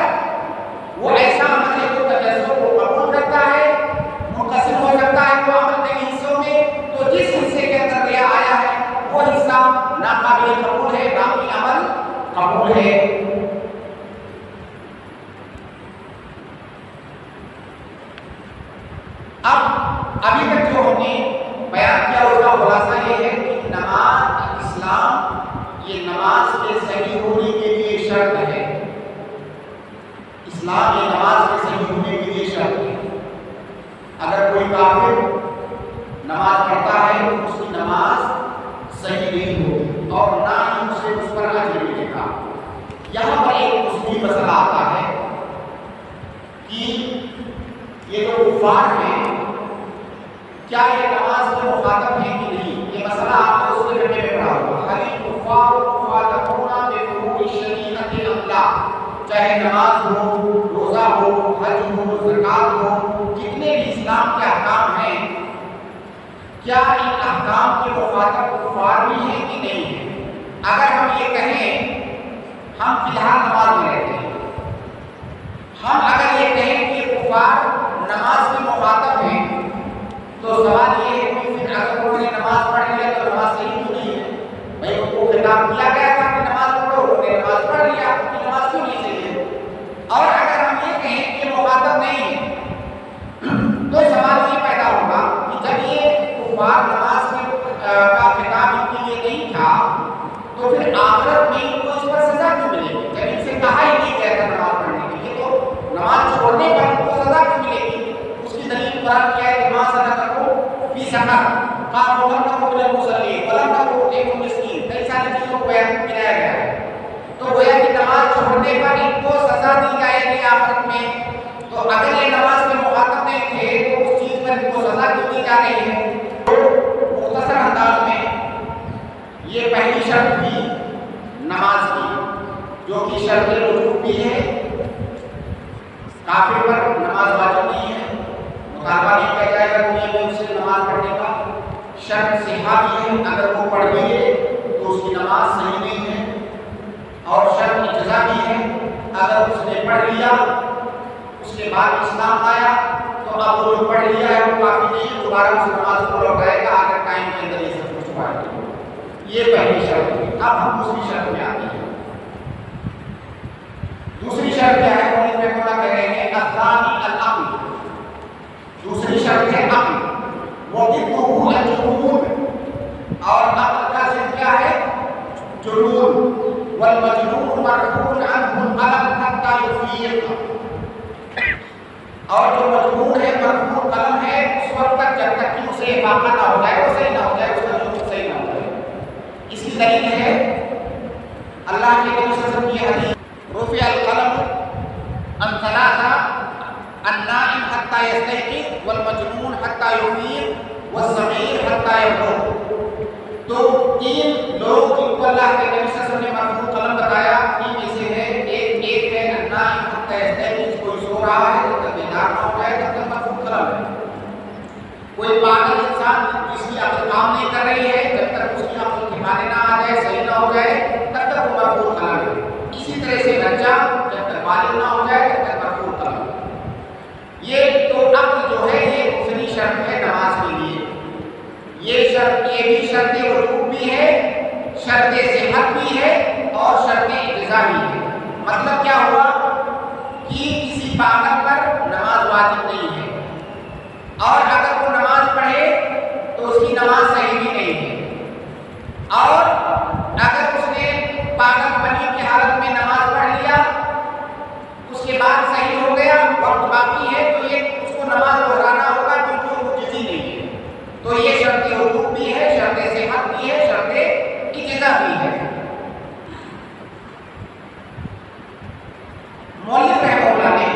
وہ ایسا عمل ہے جو تجسم کو قبول کرتا ہے, منقسم ہو سکتا ہے وہ عمل کئی حصوں میں, تو جس حصے کے اندر ریا آیا ہے وہ حصہ ناقابل قبول ہے, باقی عمل قبول ہے. اب ابھی تک جو ہم نے بیان کیا اس کا خلاصہ یہ ہے کہ نماز اسلام یہ نماز کے صحیح ہونے کے لیے شرط ہے. اسلام یہ نماز کے صحیح ہونے کے لیے شرط ہے. اگر کوئی کافر نماز پڑھتا ہے تو اس کی نماز صحیح نہیں ہوگی اور نہ ہی اسے اس پر اجر ملے گا. یہاں پر ایک اصولی مسئلہ آتا ہے کہ یہ جو کفار ہیں کیا یہ نماز کے مخاطب ہیں کہ نہیں؟ یہ مسئلہ آپ نے اس کے گھنٹے میں پڑھا ہوگا. حدیث کفار مخاطبون بفروع الشریعۃ الاملاء, چاہے نماز ہو, روزہ ہو, حج ہو, زکات ہو, جتنے بھی اسلام کے احکام ہیں کیا ان احکام کے مخاطب کفار بھی ہیں کہ نہیں ہیں؟ اگر ہم یہ کہیں ہم فی الحال نماز میں رہتے ہیں, ہم اگر یہ کہیں کہ کفار نماز کے مخاطب ہیں تو سوال یہ ہے کہ پھر اگر انہوں نے نماز پڑھ لیا تو نماز صحیح کیوں نہیں ہے؟ بھائی ان کو خطاب کیا گیا تھا کہ نماز پڑھو, انہوں نے نماز پڑھ لیا, ان کی نماز کیوں نہیں صحیح ہے؟ اور اگر ہم یہ کہیں کہ مخاطب نہیں ہے تو سوال یہ پیدا ہوگا کہ جب یہ کفار نماز کا خطاب ان کے لیے نہیں تھا تو پھر آخرت میں ان کو اس پر سزا کیوں ملے گی؟ جب ان سے کہا ہی نہیں گیا تھا نماز پڑھنے کے لیے تو نماز چھوڑنے پر ان کو سزا کیوں ملے گی؟ اس کی دلیل قرآن کیا ہے کہ ماں سزا تکو فی سفر قالوا لم نكن من المصلين ولم نكن نطعم المسكين, کئی ساری چیزوں کو بیان کیا گیا ہے. تو گویا کہ نماز چھوڑنے پر ان کو سزا دی جائے گی آخرت میں. تو اگر یہ نماز کے مخاطب نہیں تھے تو اس چیز پر ان کو سزا کیوں دی جا رہی ہے؟ مختصر انداز میں یہ پہلی شرط بھی نماز کی جو کہ شرط وجوب بھی ہے, کافر پر نماز واجب نہیں ہے, مطالبہ نہیں کیا جائے گا دنیا میں اس سے نماز پڑھنے کا. شرط صحیح بھی ہے, اگر وہ پڑھ گئے تو اس کی نماز صحیح نہیں ہے. اور شرط اجزا بھی ہے, اگر اس نے پڑھ لیا اس کے بعد اسلام آیا تو اب وہ جو پڑھ لیا ہے وہ کافی نہیں, دوبارہ اس نماز کو لوٹائے گا اگر ٹائم کے اندر یہ سب کچھ پڑھ لیا. یہ پہلی شرط ہے. اب ہم دوسری شرط میں آتے ہیں. دوسری شرط کیا ہے؟ وہ اس میں کہہ رہے ہیں الثانی العقل. دوسری شرط ہے عقل. وہ ضدہ الجنون, اور عقل کا ضد کیا ہے؟ جنون. والمجنون مرفوع عنه القلم حتى يفيق, اور جو مجنون ہے مرفوع قلم ہے اس وقت تک جب تک کہ اسے افاقہ نہ ہو جائے, وہ صحیح نہ ہو جائے, اس کا جنون صحیح نہ ہو جائے. اس کی دلیل ہے اللہ کے نبی صلی اللہ علیہ وسلم کی حدیث رفع القلم عن ثلاثة النائم حتى يستيقظ والمجنون حتى يفيق والصغير حتى يبلغ. تو تین لوگ جن کو اللہ کے نبی صلی اللہ علیہ وسلم نے مرفوع قلم بتایا, تین میں سے ہے ایک ہے النائم حتى يستيقظ, کوئی سو رہا ہے جب تک بیدار نہ ہو جائے تب تک مرفوع قلم ہے. کوئی پاگل انسان جس کی کی عقل کام نہیں کر رہی ہے، جب تک اس کی عقل ٹھکانے نہ آ جائے، صحیح نہ ہو جائے، تب تک وہ مرفوع قلم ہے۔ اسی طرح سے بچہ جب تک بالغ نہ ہو جائے تب تک مرفوع قلم ہے۔ یہ تو عقل جو ہے یہ دوسری شرط ہے نماز کے لیے۔ یہ شرط، یہ بھی شرط وجوب بھی ہے، شرط صحت بھی ہے اور شرط اجزا بھی ہے۔ مطلب کیا ہوا کہ کسی پاگل پر نماز واجب نہیں ہے، اور اگر وہ نماز پڑھے تو اس کی نماز صحیح بھی نہیں ہے، اور اگر اس نے پاگل پنی کی حالت میں نماز پڑھ لیا، اس کے بعد صحیح ہو گیا، وقت باقی ہے، تو یہ اس کو نماز دہرانا ہوگا کیونکہ وہ جزی نہیں ہے۔ تو یہ شرط وجوب بھی ہے، شرط صحت بھی ہے، شرط اجزا بھی ہے۔ مؤلف رحمہ اللہ نے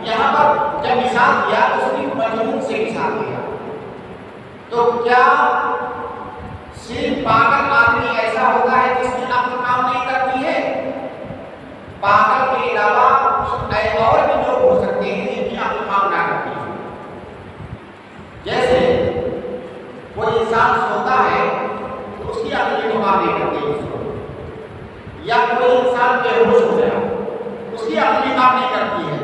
یہاں پر جب مثال دیا تو صرف مجنون سے مثال دیا، تو کیا صرف پاگل آدمی ایسا ہوتا ہے جس کی عقل کام نہیں کرتی ہے؟ پاگل کے علاوہ اور بھی لوگ ہو سکتے ہیں جن کی عقل کام نہ کرتی ہے۔ جیسے کوئی انسان سوتا ہے تو اس کی عقل بھی کام نہیں کرتی ہے، یا کوئی انسان بے ہوش ہو گیا، اس کی عقل بھی کام نہیں کرتی ہے۔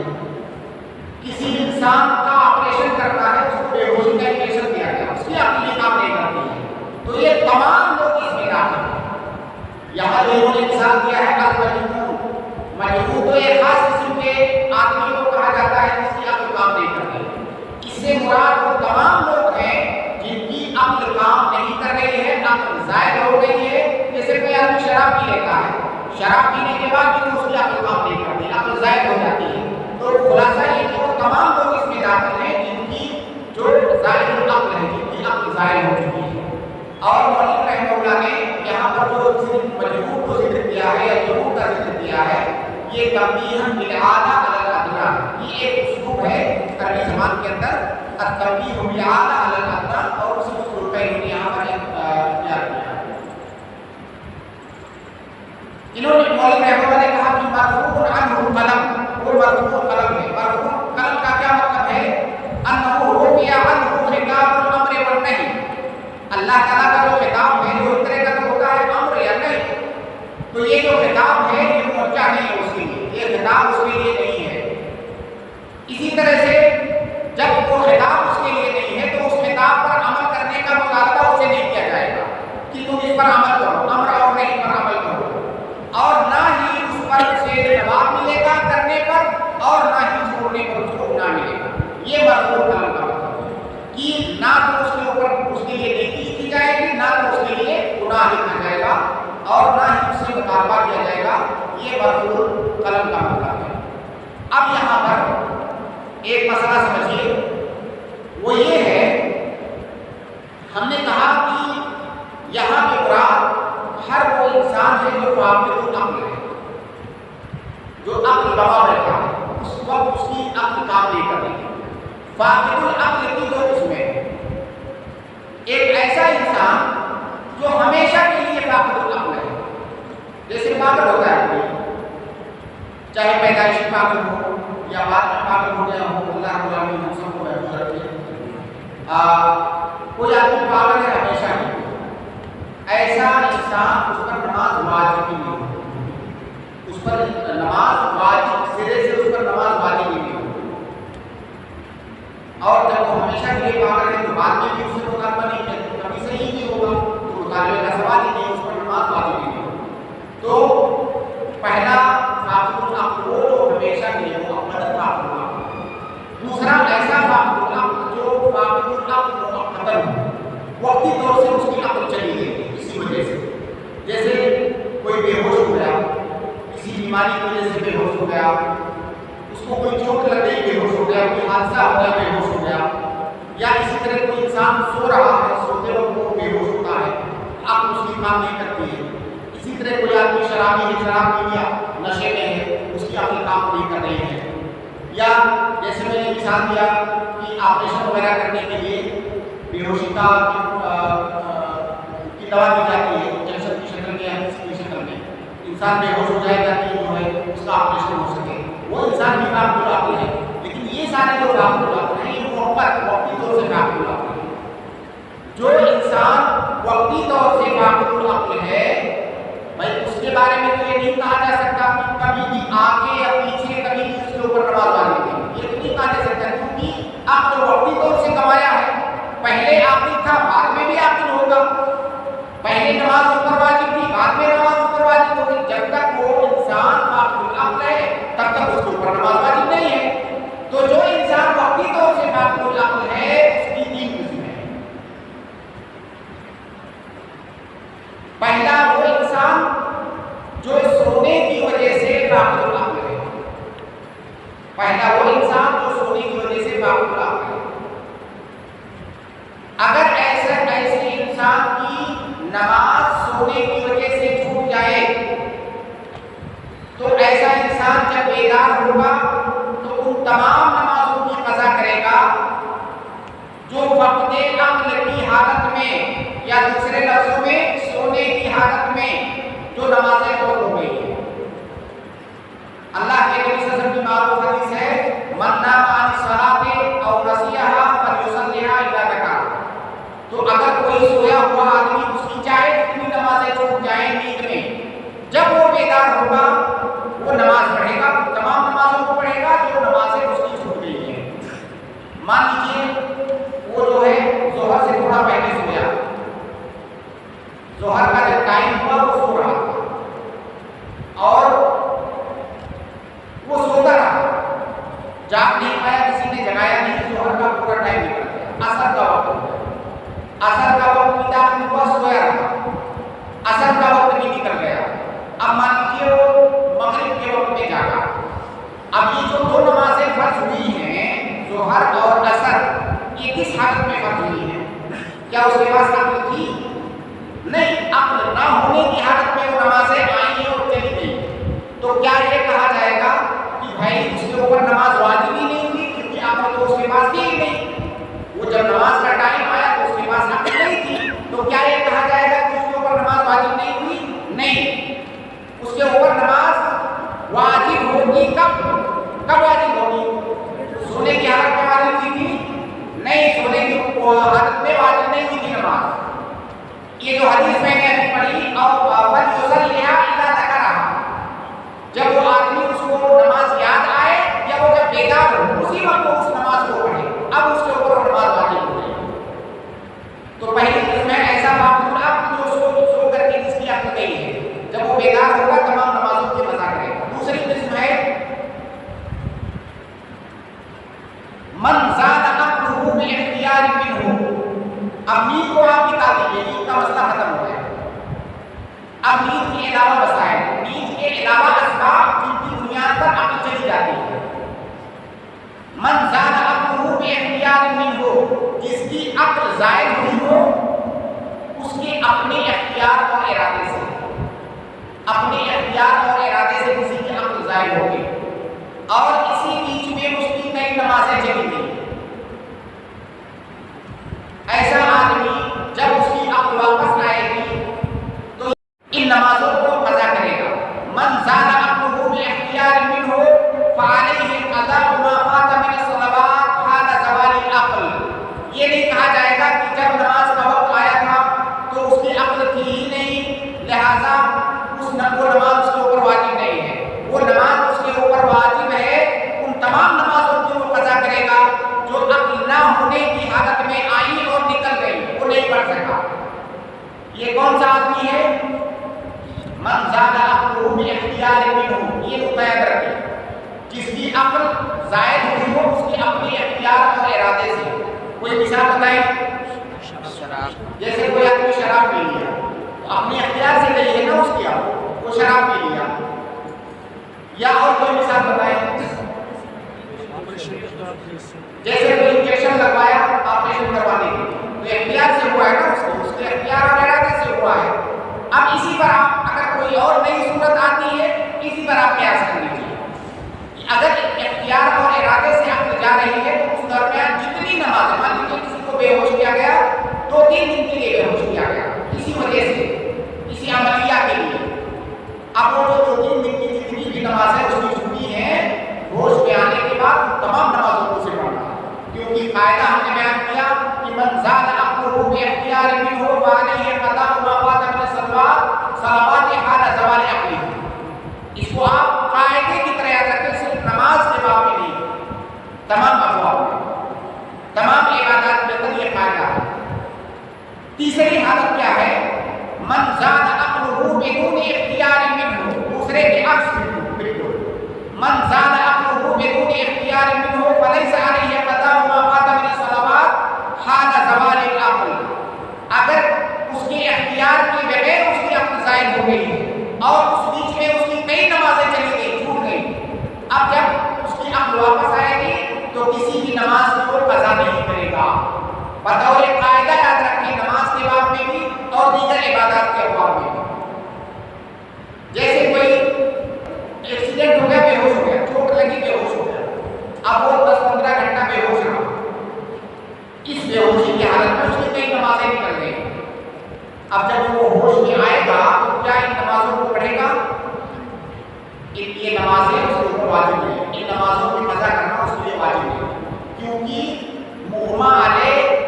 کسی انسان کا آپریشن کرنا ہے، اس کو بے ہوشی کا انجیکشن دیا گیا، اس کی عقل بھی کام نہیں کرتی ہے۔ تو یہ تمام لوگ اس میں داخل ہیں۔ یہاں جو انہوں نے مثال دیا ہے المجنون، مجنون تو ایک خاص قسم کے آدمی کو کہا جاتا ہے جس کی عقل کام نہیں کرتی۔ اس سے مراد وہ تمام لوگ ہیں جن کی عقل کام نہیں کر رہی ہے، عقل زائد ہو گئی ہے۔ جیسے کوئی آدمی شراب پی لیتا ہے، شراب پینے کے بعد بھی اس کی عقل کام نہیں کرتی، عقل زائد ہو جاتی ہے۔ تو خلاصہ یہ کہ وہ تمام لوگ اس میں داخل ہیں جن کی جو زائد عقل ہے، جن کی عقل زائد ہو چکی ہے۔ اور مؤلف رحمہ اللہ نے یہاں پر جو صرف مجنون کو ذکر کیا ہے یا جنون کا ذکر کیا ہے، یہ تنبیہ بالعادہ علی الادنیٰ، یہ ایک اسلوب ہے عربی زبان کے اندر، التنبیہ بالعادہ علی الادنیٰ، اور اسی اسلوب کا انہوں نے یہاں پر اختیار کیا ہے۔ انہوں نے مولوی رحمہ اللہ نے کہا کہ مرفوع عنہ قلم، وہ مرفوع قلم ہے۔ مرفوع قلم کا کیا مطلب ہے؟ انہ رفع عنہ خطاب الامر والنہی، اللہ تعالیٰ کا جو خطاب ہے جو اس طرح کا تو ہوتا ہے امر یا نہیں، تو یہ جو خطاب ہے یہ موجہ نہیں ہے اس کے لیے، یہ خطاب اس کے لیے نہیں ہے۔ اسی طرح سے جب وہ خطاب اس کے لیے نہیں ہے تو اس خطاب پر عمل کرنے کا مطالبہ اس سے نہیں کیا جائے گا کہ تم اس پر عمل کرو، امر اور نہیں پر عمل کرو، اور نہ ہی اس پر اسے جواب ملے گا کرنے پر، اور نہ ہی چھوڑنے پر اس کو گناہ ملے گا۔ یہ مرفوع قلم کا مطلب ہے کہ نہ تو اس کے اوپر اس کے لیے نیکی کی جائے گی، نہ تو اس کے لیے گناہ لکھا جائے گا، اور نہ ہی اس سے مطالبہ کیا جائے گا۔ یہ مرفوع قلم کا مطلب ہے۔ اب یہاں پر ایک مسئلہ سمجھیے، وہ یہ ہے، ہم نے کہا کہ یہاں پہ مراد ہر وہ انسان ہے جو فاقد العقل ہے، جو عقل گواہ رہتا ہے، اس وقت اس کی عقل کام نہیں کر رہی ہے۔ فاقد العقل کی دو قسمیں ہیں، ایک ایسا انسان جو ہمیشہ کے لیے فاقد العقل ہے، جیسے پاگل ہوتا ہے کوئی، چاہے پیدائشی پاگل ہو یا بعد میں پاگل ہو گیا ہو، اللہ رب العالمین ہم سب کو محفوظ رکھے۔ کوئی آدمی پاگل ہے ہمیشہ کے لیے، ایسا انسان اس پر نماز واجب نہیں ہے، اس پر نماز واجب سرے سے اس پر نماز واجب نہیں ہے، اور جب وہ ہمیشہ کے لیے پاگل ہے تو بعد میں بھی اس سے مطالبہ نہیں کیا، کبھی صحیح نہیں ہوگا تو مطالبے کا سوال ہی نہیں، اس پر نماز واجب نہیں ہے۔ تو پہلا فاقد العقل وہ جو ہمیشہ کے لیے وہ ابداً فاقد العقل ہے۔ دوسرا ایسا فاقد العقل جو فاقد العقل مؤقتاً وقتی طور سے اس کی عقل چلی گئی کسی وجہ سے، جیسے کوئی بے ہوش ہو گیا، کسی بیماری کی وجہ سے بے ہوش ہو گیا، اس کو کوئی چوٹ لگ گئی بے ہوش ہو گیا، کوئی حادثہ ہو گیا بے ہوش ہو گیا، یا اسی طرح کوئی انسان سو رہا ہے، سوتے وقت وہ بے ہوش ہوتا ہے، عقل اس کی کام نہیں کرتی ہے۔ اسی طرح کوئی آدمی شرابی ہے، شراب پی لیا، نشے میں ہے، اس کی عقل کام نہیں کر رہی ہے، یا جیسے میں نے مثال دیا کہ آپریشن وغیرہ کرنے کے لیے بے ہوشی کی دوا دی جاتی ہے، انجیکشن کی شکل میں یا کسی کی شکل میں، انسان بے ہوش ہو جائے گا کہ جو ہے اس کا آپریشن ہو سکے، وہ انسان بھی فاقد العقل ہے۔ لیکن یہ سارے جو فاقد العقل ہیں یہ وقتی طور سے فاقد العقل ہیں۔ جو انسان وقتی طور سے فاقد العقل ہے، بھائی اس کے بارے میں تو یہ نہیں کہا جا سکتا کہ کبھی بھی آگے یا پیچھے کبھی بھی اس کے اوپر نماز واجب نہیں، یہ تو نہیں کہا جا سکتا کیونکہ آپ نے وقتی طور سے کمایا ہے، پہلے عاقل تھا بعد میں بھی عاقل ہوگا، پہلے نماز اس پر واجب تھی بعد میں نماز اس پر واجب ہوگی، جب تک وہ انسان فاقد العقل ہے تب تک اس کے اوپر نماز واجب نہیں ہے۔ تو جو انسان وقتی طور سے فاقد العقل ہے اس کی تین قسم ہے۔ پہلا وہ انسان جو سونے کی وجہ سے فاقد العقل ہے، پہلا وہ انسان جو سونے کی وجہ سے فاقد العقل ہے۔ اگر ایسے انسان کی نماز سونے کی وجہ سے چھوٹ جائے تو ایسا انسان جب بیدار ہوگا تو ان تمام نمازوں کی قضا کرے گا جو فقد عقل کی حالت میں یا دوسرے لفظوں میں سونے کی حالت میں جو نمازیں فوت ہو گئی ہیں۔ اللہ کے نبی صلی اللہ علیہ وسلم کی معروف حدیث ہے من نام عن الصلاۃ او نسیها فلیصلیها اذا ذکر، تو اگر کوئی سویا ہوا آدمی اس کی چاہے کتنی نمازیں چھوٹ جائیں نیند میں، جب وہ بیدار ہوگا وہ نماز پڑھے گا، تمام نمازوں کو پڑھے گا جو نمازیں اس کی چھوٹ گئی ہیں۔ مان لیجیے وہ جو ہے ظہر سے تھوڑا پہلے سویا، ظہر کا جب ٹائم ہوا وہ سو رہا تھا اور وہ سوتا رہا، جاگ نہیں پایا، کسی نے جگایا نہیں، ظہر کا پورا ٹائم نکل گیا، عصر کا وقت ہو گیا، عصر کا وقت بھی داخل ہوا، سویا رہا، عصر کا وقت بھی نکل گیا، اب مان لیجیے وہ مغرب کے وقت میں جاگا۔ اب یہ جو دو نمازیں فرض ہوئی ہیں ظہر اور عصر، یہ کس حالت میں فرض ہوئی ہیں؟ کیا اس کے پاس عقل تھی؟ نہیں، عقل نہ ہونے کی حالت میں وہ نمازیں آئیں اور چلی گئی، تو کیا یہ کہا جائے گا کہ بھائی اس کے اوپر نماز واجب ہی نہیں ہوئی کیونکہ عقل تو اس کے پاس تھی ہی نہیں، وہ جب نماز کا ٹائم آیا تو اس کے پاس عقل نہیں تھی، تو کیا یہ کہا جائے گا کہ اس کے اوپر نماز واجب نہیں ہوئی؟ نہیں، اس کے اوپر نماز واجب ہوگی کب واجب ہوگی؟ سونے کی حالت میں واجب ہوئی تھی؟ نہیں، سونے کی حالت میں واجب نہیں ہوئی تھی نماز۔ یہ جو حدیث میں نے ابھی پڑھی اور فلیصلیها اذا ذکرها، جب وہ آدمی اس کو نماز یاد آئے یا وہ جب بیدار ہو اسی وقت وہ اس نماز کو پڑھے، اب اس کے اوپر نماز واجب ہو گئی۔ تو پہلی قسم ہے ایسا فاقد العقل جو سو کر کے جس کی عقل گئی ہے، جب وہ بیدار ہوگا تمام نمازوں کی قضا کرے گا۔ دوسری قسم ہے من زاد عقله باختیار منه، اب نیند کو آپ نکال دیجیے، نیند کا مسئلہ ختم ہو گیا، اب نیند کے علاوہ وسائل، نیند کے علاوہ اسباب جن کی بنیاد پر عقل چلی جاتی ہے۔ من زاد عقله باختیار منه، جس کی عقل زائد ہوئی ہو اس کے اپنے اختیار اور ارادے سے، اپنے اختیار اور ارادے سے کسی کی عقل زائد ہوگی اور اسی بیچ میں اس کی کئی نمازیں چلی گئی، ایسا آدمی جب اس کی عقل واپس آئے گی تو ان نمازوں کو قضا کرے گا۔ من زاد عقله باختیار منه فعليه قضاء ما فات من الصلوات حال زوال العقل، یہ نہیں کہا جائے گا کہ جب نماز کا وقت آیا تھا تو اس کی عقل تھی ہی نہیں لہذا وہ نماز اس کے اوپر واجب نہیں ہے، وہ نماز اس کے اوپر واجب ہے، ان تمام نمازوں کی وہ قضا کرے گا جو عقل نہ ہونے کی حالت میں آئی اور نکل گئی، وہ نہیں پڑھ سکا۔ یہ کون سا آدمی ہے؟ من زاد عقله باختیار منه، یہ مقید رکھیں، جس کی عقل زائد ہوئی ہو اس کے اپنے اختیار اور ارادے سے۔ کوئی مثال بتائیں؟ جیسے کوئی آدمی شراب پی لیا، اپنے اختیار سے نہیں ہے نا اس کی عقل، وہ شراب پی لیا، یا اور کوئی مثال بتائیں؟ جیسے کوئی انجیکشن لگوایا آپریشن کروانے کے لیے، تو اختیار سے ہوا ہے نا اس کے اختیار اور ارادے سے ہوا ہے۔ اب اسی پر آپ اگر کوئی اور نئی صورت آتی ہے اسی پر آپ قیاس کر لیجیے، اگر اختیار اور ارادے سے عقل جا رہی ہے تو اس درمیان جتنی نمازیں، مان لیجیے کسی کو بے ہوش کیا گیا 2-3 دن کے لیے بے ہوش کیا گیا کسی وجہ سے، کسی عملیہ کے لیے، اب وہ جو 2-3 دن کی جتنی بھی نمازیں اس کی چھٹی ہیں ہوش میں آنے کے بعد تمام نمازوں کو سے پڑھنا، کیونکہ قاعدہ ہم نے بیان کیا کہ من زاد عقله باختیار تیسری حالت کیا ہے؟ من زاد عقلہ بدون اختیار منہ، دوسرے کے عکس بالکل، من زاد عقلہ بدون اختیار منہ فلیس علیہ قضاء ما فات من الصلوات حال زوال العقل، اگر اس کے اختیار کے بغیر اس کی عقل زائل ہو گئی اور اس بیچ میں اس کی کئی نمازیں چلی گئی، چھوٹ گئی، اب جب اس کی عقل واپس آئے گی تو کسی بھی نماز کی وہ قضا نہیں کرے گا۔ بطور قاعدہ یاد رکھیں نماز کے باب میں بھی اور دیگر عبادات کے ابواب میں بھی، جیسے کوئی ایکسیڈنٹ ہو گیا، بے ہوش ہو گیا، چوٹ لگی، بے ہوش ہو گیا، اب وہ 10-15 گھنٹہ بے ہوش رہا، اس بے ہوشی کی حالت میں اس کی کئی نمازیں نکل گئی، اب جب وہ ہوش میں آئے گا تو کیا ان نمازوں کو پڑھے گا؟ یہ نمازیں اس کے اوپر واجب ہیں، ان نمازوں کی قضا کرنا اس کے لیے واجب ہے، کیونکہ مغمى علیہ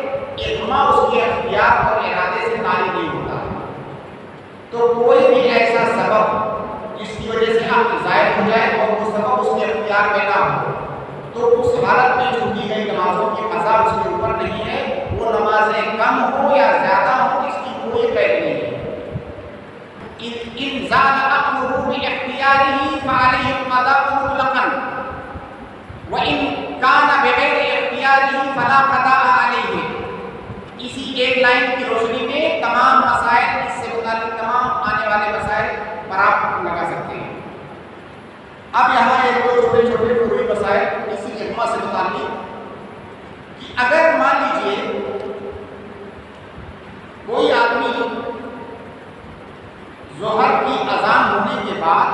اغماء اس کے اختیار اور ارادے سے طاری نہیں ہوتا، تو کوئی بھی ایسا سبب جس کی وجہ سے عقل زائل ہو جائے اور وہ سبب اس کے اختیار میں نہ ہو تو اس حالت میں جو کی گئی نمازوں کی قضا اس کے اوپر نہیں ہے، وہ نمازیں کم ہوں یا زیادہ ہوں اس کی کوئی قید نہیں ہے۔ ان زال عقلہ باختیارہ فعلیہ القضاء مطلقا وان کان بغیر اختیارہ فلا قضاء علیہ۔ اسی ایک لائن کی روشنی میں تمام مسائل، اس سے متعلق تمام آنے والے مسائل پر آپ لگا سکتے ہیں۔ اب یہاں ایک دو چھوٹے چھوٹے فروعی مسائل اسی اغماء سے متعلق کہ اگر مان لیجئے کوئی آدمی ظہر کی اذان ہونے کے بعد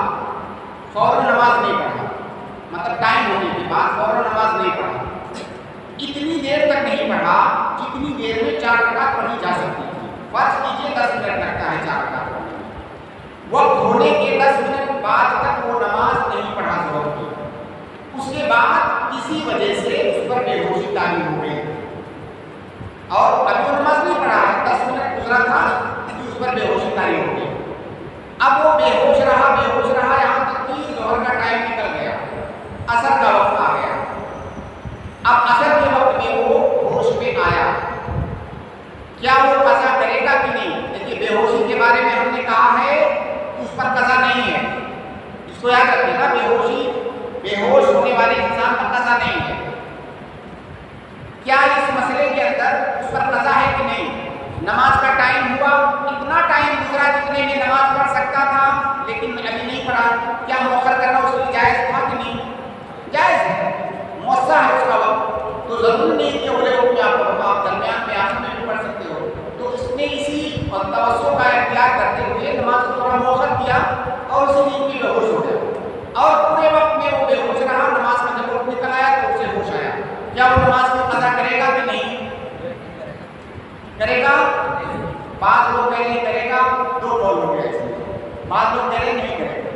فوراً نماز نہیں پڑھا، مطلب ٹائم ہونے کے بعد فوراً نماز نہیں پڑھا، اتنی دیر تک نہیں پڑھا جتنی دیر میں 4 رکعت پڑھی جا سکتی تھی، فرض کیجیے 10 منٹ لگتا ہے 4 رکعت پڑھنے میں، وقت ہونے کے 10 منٹ بعد تک وہ نماز نہیں پڑھا ظہر کی، اس کے بعد کسی وجہ سے اس پر بے ہوشی طاری ہو گئی اور ابھی وہ نماز نہیں پڑھا ہے، 10 منٹ گزرا تھا کہ اس پر بے ہوشی طاری ہو گئی، اب وہ بے ہوش رہا یہاں تک کہ ظہر کا ٹائم نکل گیا، عصر کا وقت آ گیا، اب عصر کے وقت میں وہ ہوش میں آیا، کیا وہ قضا کرے گا کہ نہیں؟ دیکھیے بے ہوشی کے بارے میں ہم نے کہا ہے اس پر قضا نہیں ہے، اس کو یاد رکھیے گا، بے ہوش ہونے والے انسان پر قضا نہیں ہے۔ کیا اس مسئلے کے اندر اس پر قضا ہے کہ نہیں؟ نماز کا ٹائم ہوا، اتنا ٹائم گزرا جتنے میں نماز پڑھ سکتا تھا لیکن ابھی نہیں پڑھا، کیا مؤخر کرنا اس کے لیے جائز تھا کہ نہیں؟ جائز ہے، موسع ہے اس کا وقت، تو ضرور نہیں کہ اگلے وقت میں آپ درمیان میں آخر میں بھی پڑھ سکتے ہو، تو اس نے اسی توسع کا اختیار کرتے ہوئے نماز کو تھوڑا مؤخر کیا اور اسی دن میں بے ہوش ہو گیا اور پورے وقت میں وہ بے ہوش رہا، نماز کا جب وقت نکل آیا تو اسے ہوش آیا، کیا وہ نماز کو قضا کرے گا کہ نہیں کرے گا؟ بعض لوگ کہہ رہے کرے گا، 2 قول ہو گئے، بعض لوگ کہہ رہے نہیں کرے گا۔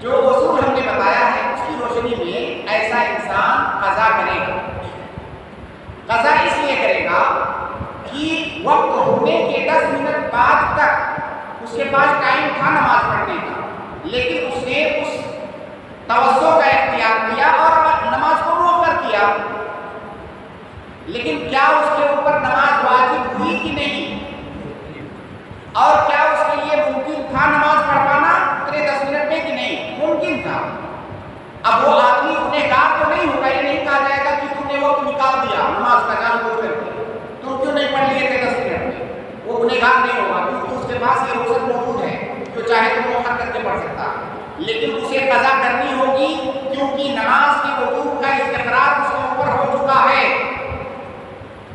جو اصول ہم نے بتایا ہے اس کی روشنی میں ایسا انسان قضا کرے گا، قضا اس لیے کرے گا کہ وقت ہونے کے 10 منٹ بعد تک اس کے پاس ٹائم تھا نماز پڑھنے کا، لیکن اس نے اس توسع کا اختیار کیا اور نماز کو مؤخر کیا، لیکن کیا اس کے اوپر نماز واجب ہوئی کہ نہیں؟ اور کیا اس کے لیے ممکن تھا نماز پڑھ پانا اتنے 10 منٹ میں کہ نہیں؟ ممکن تھا۔ اب وہ آدمی گنہگار تو نہیں ہوگا، یہ نہیں کہا جائے گا کہ تم نے وقت نکال دیا نماز کا جان بوجھ کر کے، تم کیوں نہیں پڑھ لیے تھے 10 منٹ میں؟ وہ گنہگار نہیں ہوگا کیونکہ اس کے پاس یہ رخصت موجود ہے، جو چاہے تو مؤخر کر کے پڑھ سکتا ہے، لیکن اسے قضا کرنی ہوگی کیونکہ نماز کے وجوب کا استقرار اس کے اوپر ہو چکا ہے،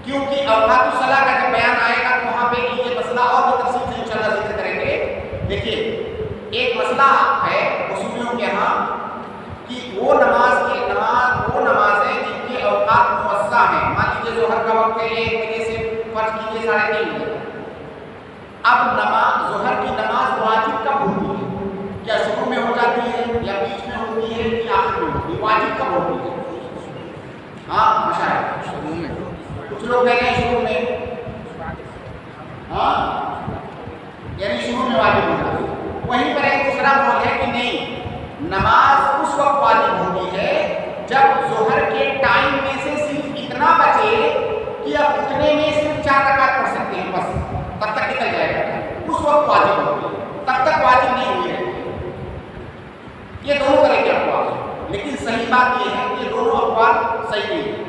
کیونکہ اوقات الصلاۃ کا جب بیان آئے گا تو وہاں پہ یہ مسئلہ اور بھی تفصیل سے انشاءاللہ ذکر کریں گے۔ دیکھیے ایک مسئلہ ہے اصولیوں کے ہاں کہ وہ نمازیں جن کے اوقات موسع ہیں، مان لیجیے ظہر کا وقت ہے 1 بجے سے فرض کیجیے 3:30 بجے، اب ظہر کی نماز واجب کب ہوتی ہے؟ کیا شروع میں ہو جاتی ہے یا بیچ میں ہوتی ہے یا آخر میں ہوتی ہے؟ واجب کب ہوتی ہے؟ ہاں مشاہد شروع میں، کچھ لوگ کہہ رہے ہیں شروع میں، ہاں یعنی شروع میں واجب ہو جاتی ہے۔ وہیں پر ایک دوسرا قول ہے کہ نہیں، نماز اس وقت واجب ہوتی ہے جب ظہر کے ٹائم میں سے صرف اتنا بچے کہ اب اتنے میں صرف 4 رکعت پڑھ سکتے ہیں، بس تب وقت واجب ہوتی ہے، تب تک واجب نہیں ہوئی ہے۔ یہ دونوں طرح کے اقوال ہیں، لیکن صحیح بات یہ ہے کہ یہ دونوں اقوال صحیح نہیں ہے۔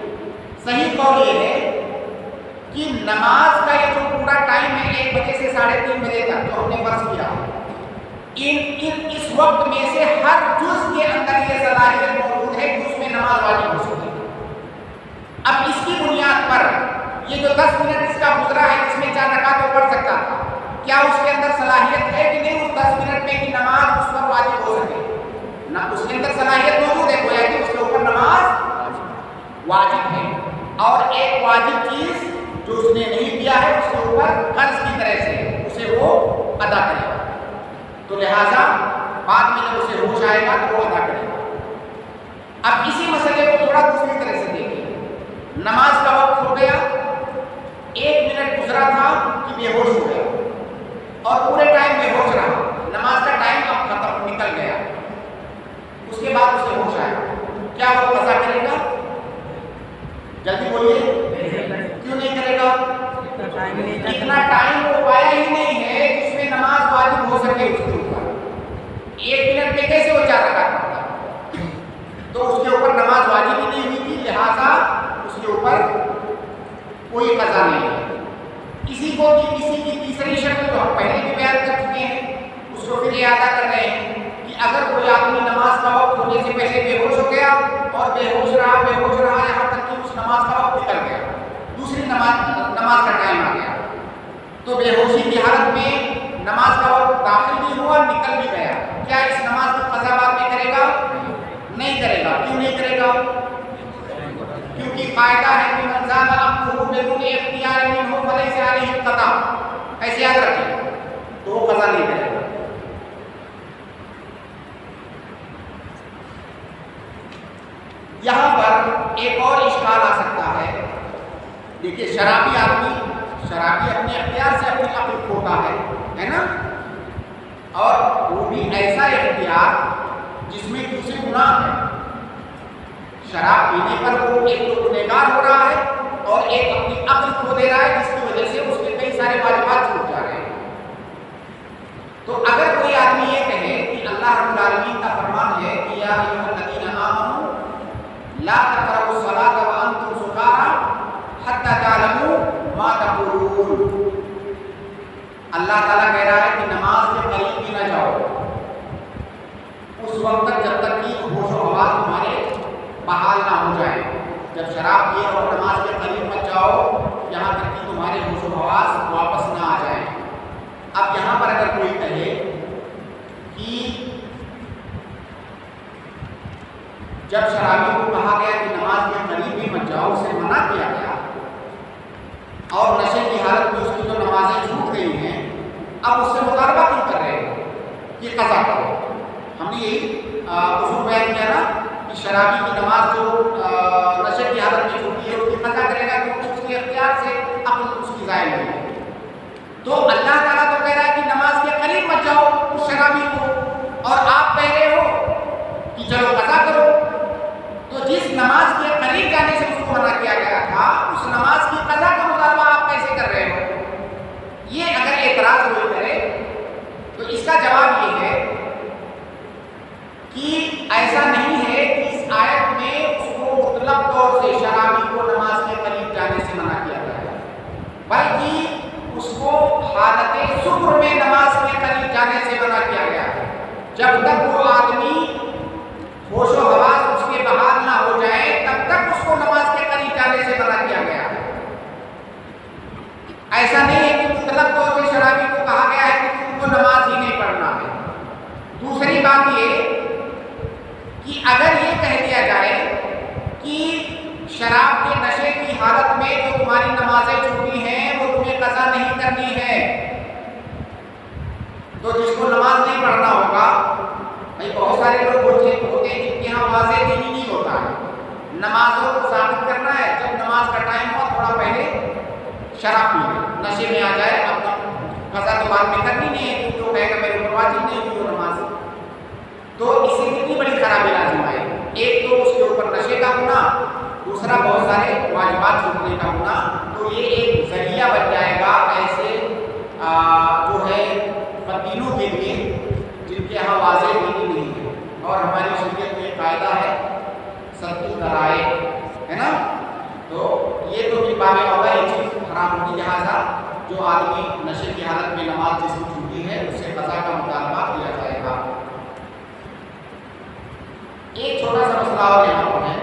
صحیح قول یہ ہے کہ نماز کا یہ جو پورا ٹائم ہے 1 بجے سے 3:30 بجے تک جو ہم نے فرض کیا، اس وقت میں سے ہر جز کے اندر یہ صلاحیت موجود ہے کہ اس میں نماز واجب ہو سکے۔ اب اس کی بنیاد پر یہ جو 10 منٹ اس کا گزرا ہے جس میں 4 رکعت وہ پڑھ سکتا تھا، کیا اس کے اندر صلاحیت ہے کہ نہیں اس 10 منٹ میں کہ نماز اس پر واجب ہو سکے؟ نہ، اس کے اندر صلاحیت موجود ہے، گویا کہ اس کے اوپر نماز واجب ہے، اور ایک واجب چیز جو اس نے نہیں کیا ہے اس کے اوپر قرض کی طرح سے اسے وہ ادا کرے گا، تو لہٰذا بعد میں جب اسے ہوش آئے گا تو وہ ادا کرے گا۔ اب اسی مسئلے کو تھوڑا دوسری طرح سے دیکھیں، نماز کا وقت ہو گیا، 1 منٹ گزرا تھا کہ بے ہوش ہو گیا اور پورے ٹائم بے ہوش رہا، نماز کا ٹائم اب ختم نکل گیا، اس کے بعد اسے ہوش آیا، کیا وہ قضا کرے گا؟ جلدی بولیے، کیوں نہیں کرے گا؟ اتنا ٹائم وہ پایا ہی نہیں ہے جس میں نماز واجب ہو سکے اس کے اوپر۔ 1 منٹ میں کیسے وہ 4 رکعت پڑھتا؟ تو اس کے اوپر نماز واجب ہی نہیں ہوئی تھی، لہٰذا اس کے اوپر کوئی قضا نہیں ہے۔ کسی کی تیسری شکل جو ہم پہلے بھی بیان کر چکے ہیں، اس کو پھر اعادہ کر رہے ہیں کہ اگر کوئی آدمی نماز کا وقت ہونے سے پہلے بے ہوش ہو گیا اور بے ہوش رہا یہاں تک کہ اس نماز کا وقت نکل گیا، دوسری نماز کا ٹائم آ گیا، تو بے ہوشی کی حالت میں نماز کا وقت داخل بھی ہوا نکل بھی گیا، کیا اس نماز کی قضا بعد میں کرے گا؟ نہیں کرے گا۔ کیوں نہیں کرے گا؟ کیونکہ قاعدہ ہے کہ من زاد امره بدون اختیار منه فليس عليه القضاء، ایسے یاد رکھیں، تو وہ قضا نہیں کرے گا۔ یہاں پر ایک اور اشکال آ سکتا ہے، دیکھیے شرابی آدمی اپنے اختیار سے اپنی عقل کھوتا ہے نا، اور وہ بھی ایسا اختیار جس میں دوسرے گناہ ہے۔ شراب پینے پر وہ ایک تو گنہگار ہو رہا ہے اور ایک اپنی عقل کھو دے رہا ہے، جس کی وجہ سے اس کے کئی سارے واجبات چھوٹ جا رہے ہیں۔ تو اگر کوئی آدمی یہ کہے کہ اللہ رب العالمین کا فرمان ہے کہ یا ایھا الذین آمنوا لا تقربوا الصلاة وانتم سکارى حتی تعلموا ما تقولون، اللہ تعالیٰ کہہ رہا ہے کہ نماز کے قریب بھی نہ جاؤ اس وقت تک جب تک کہ ہوش و حواس تمہارے بحال نہ ہو جائے۔ جب شراب پیے اور نماز کے قریب مت جاؤ یہاں تک کہ تمہارے ہوش و حواس واپس نہ آ جائیں۔ اب یہاں پر اگر کوئی کہے کہ جب شرابی کو کہا گیا کہ نماز کے قریب بھی مت جاؤ، اسے منع کیا گیا، اور نشے کی حالت میں اس کی جو نمازیں چھوٹ گئی ہیں، اب اس سے مطالبہ کیوں کر رہے ہیں کہ قضا کرو؟ ہم نے یہی اصول بیان کیا نا کہ شرابی کی نماز جو نشے کی حالت میں چھوٹی ہے اس کی قضا کرے گا کیونکہ اس کے اختیار سے عقل اس کی ضائع ہوئی ہے۔ تو اللہ تعالیٰ تو کہہ رہا ہے کہ نماز کے قریب مت جاؤ اس شرابی کو، اور آپ کہہ رہے ہو کہ چلو قضا کرو۔ تو جس نماز کے قریب جانے سے اس کو منع کیا گیا تھا، اس نماز کی قضا کا مطالبہ آپ کیسے کر رہے ہو؟ یہ اگر اعتراض کوئی کرے تو اس کا جواب یہ ہے کہ ایسا نہیں ہے کہ اس آیت میں اس کو مطلق طور سے شرابی کو نماز کے قریب جانے سے منع کیا گیا ہے، بلکہ اس کو حالت سکر میں نماز کے قریب جانے سے منع کیا گیا ہے۔ جب تک وہ آدمی ہوش و حواس اس کے بحال نہ ہو جائے تب تک اس کو نماز کے قریب جانے سے منع کیا گیا ہے۔ ایسا نہیں ہے کہ مطلق طور سے شرابی کو کہا گیا ہے کہ تم کو نماز ہی نہیں پڑھنا ہے۔ دوسری بات یہ کہ اگر یہ کہہ دیا جائے کہ شراب کے نشے کی حالت میں جو تمہاری نمازیں چھوٹی ہیں وہ تمہیں قضا نہیں کرنی ہے، تو جس کو نماز نہیں پڑھنا ہوگا، بھائی بہت سارے لوگ ہوتے ہیں جن کے یہاں واضح دین ہی نہیں ہوتا ہے، نمازوں کو ثابت کرنا ہے، جب نماز کا ٹائم ہوا تھوڑا پہلے شراب پی لے، نشے میں آ جائے، اب قضا تو بعد میں کرنی نہیں ہے کیونکہ وہ کہے گا میرے اوپر واجب نہیں ہوئی وہ نماز، تو اس سے کتنی بڑی خرابی لازم آئے۔ ایک تو اس کے اوپر نشے کا گناہ، دوسرا بہت سارے واجبات چھوٹنے کا گناہ، تو یہ ایک ذریعہ بن جائے گا ایسے جو ہے بدینوں کے لیے جن کے یہاں واضح دینی نہیں ہے، اور ہماری شریعت میں قاعدہ ہے سد ذرائع ہے نا، تو یہ تو باب اولا یہ چیز حرام ہوگی، لہٰذا جو آدمی نشے کی حالت میں نماز جس کو چھوٹی ہے اس سے قضا کا مطالبہ کیا جائے گا۔ ایک چھوٹا سا مسئلہ اور یہاں پر ہے،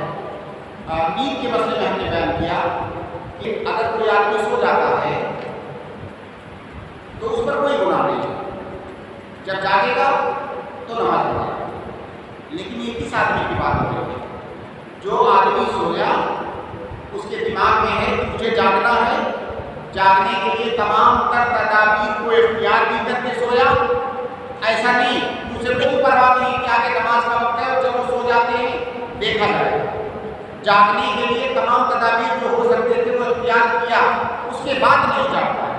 نیند کے مسئلے میں ہم نے بیان کیا کہ اگر کوئی آدمی سو جاتا ہے تو اس پر کوئی گناہ نہیں ہے، جب جاگے گا تو نماز پڑھے گا، لیکن یہ کس آدمی کی بات ہو رہی ہے؟ جو آدمی سویا اس کے دماغ میں ہے کہ مجھے جاگنا ہے، جاگنے کے لیے تمام تر تدابیر کو اختیار بھی کر کے سویا، ایسا نہیں اسے کوئی پرواہ نہیں کہ آگے نماز کا وقت ہے اور جب وہ سو جاتے ہیں دیکھا جائے، جاگنے کے لیے تمام تدابیر جو ہو سکتے تھے وہ اختیار کیا، اس کے بعد نہیں جاگتا ہے،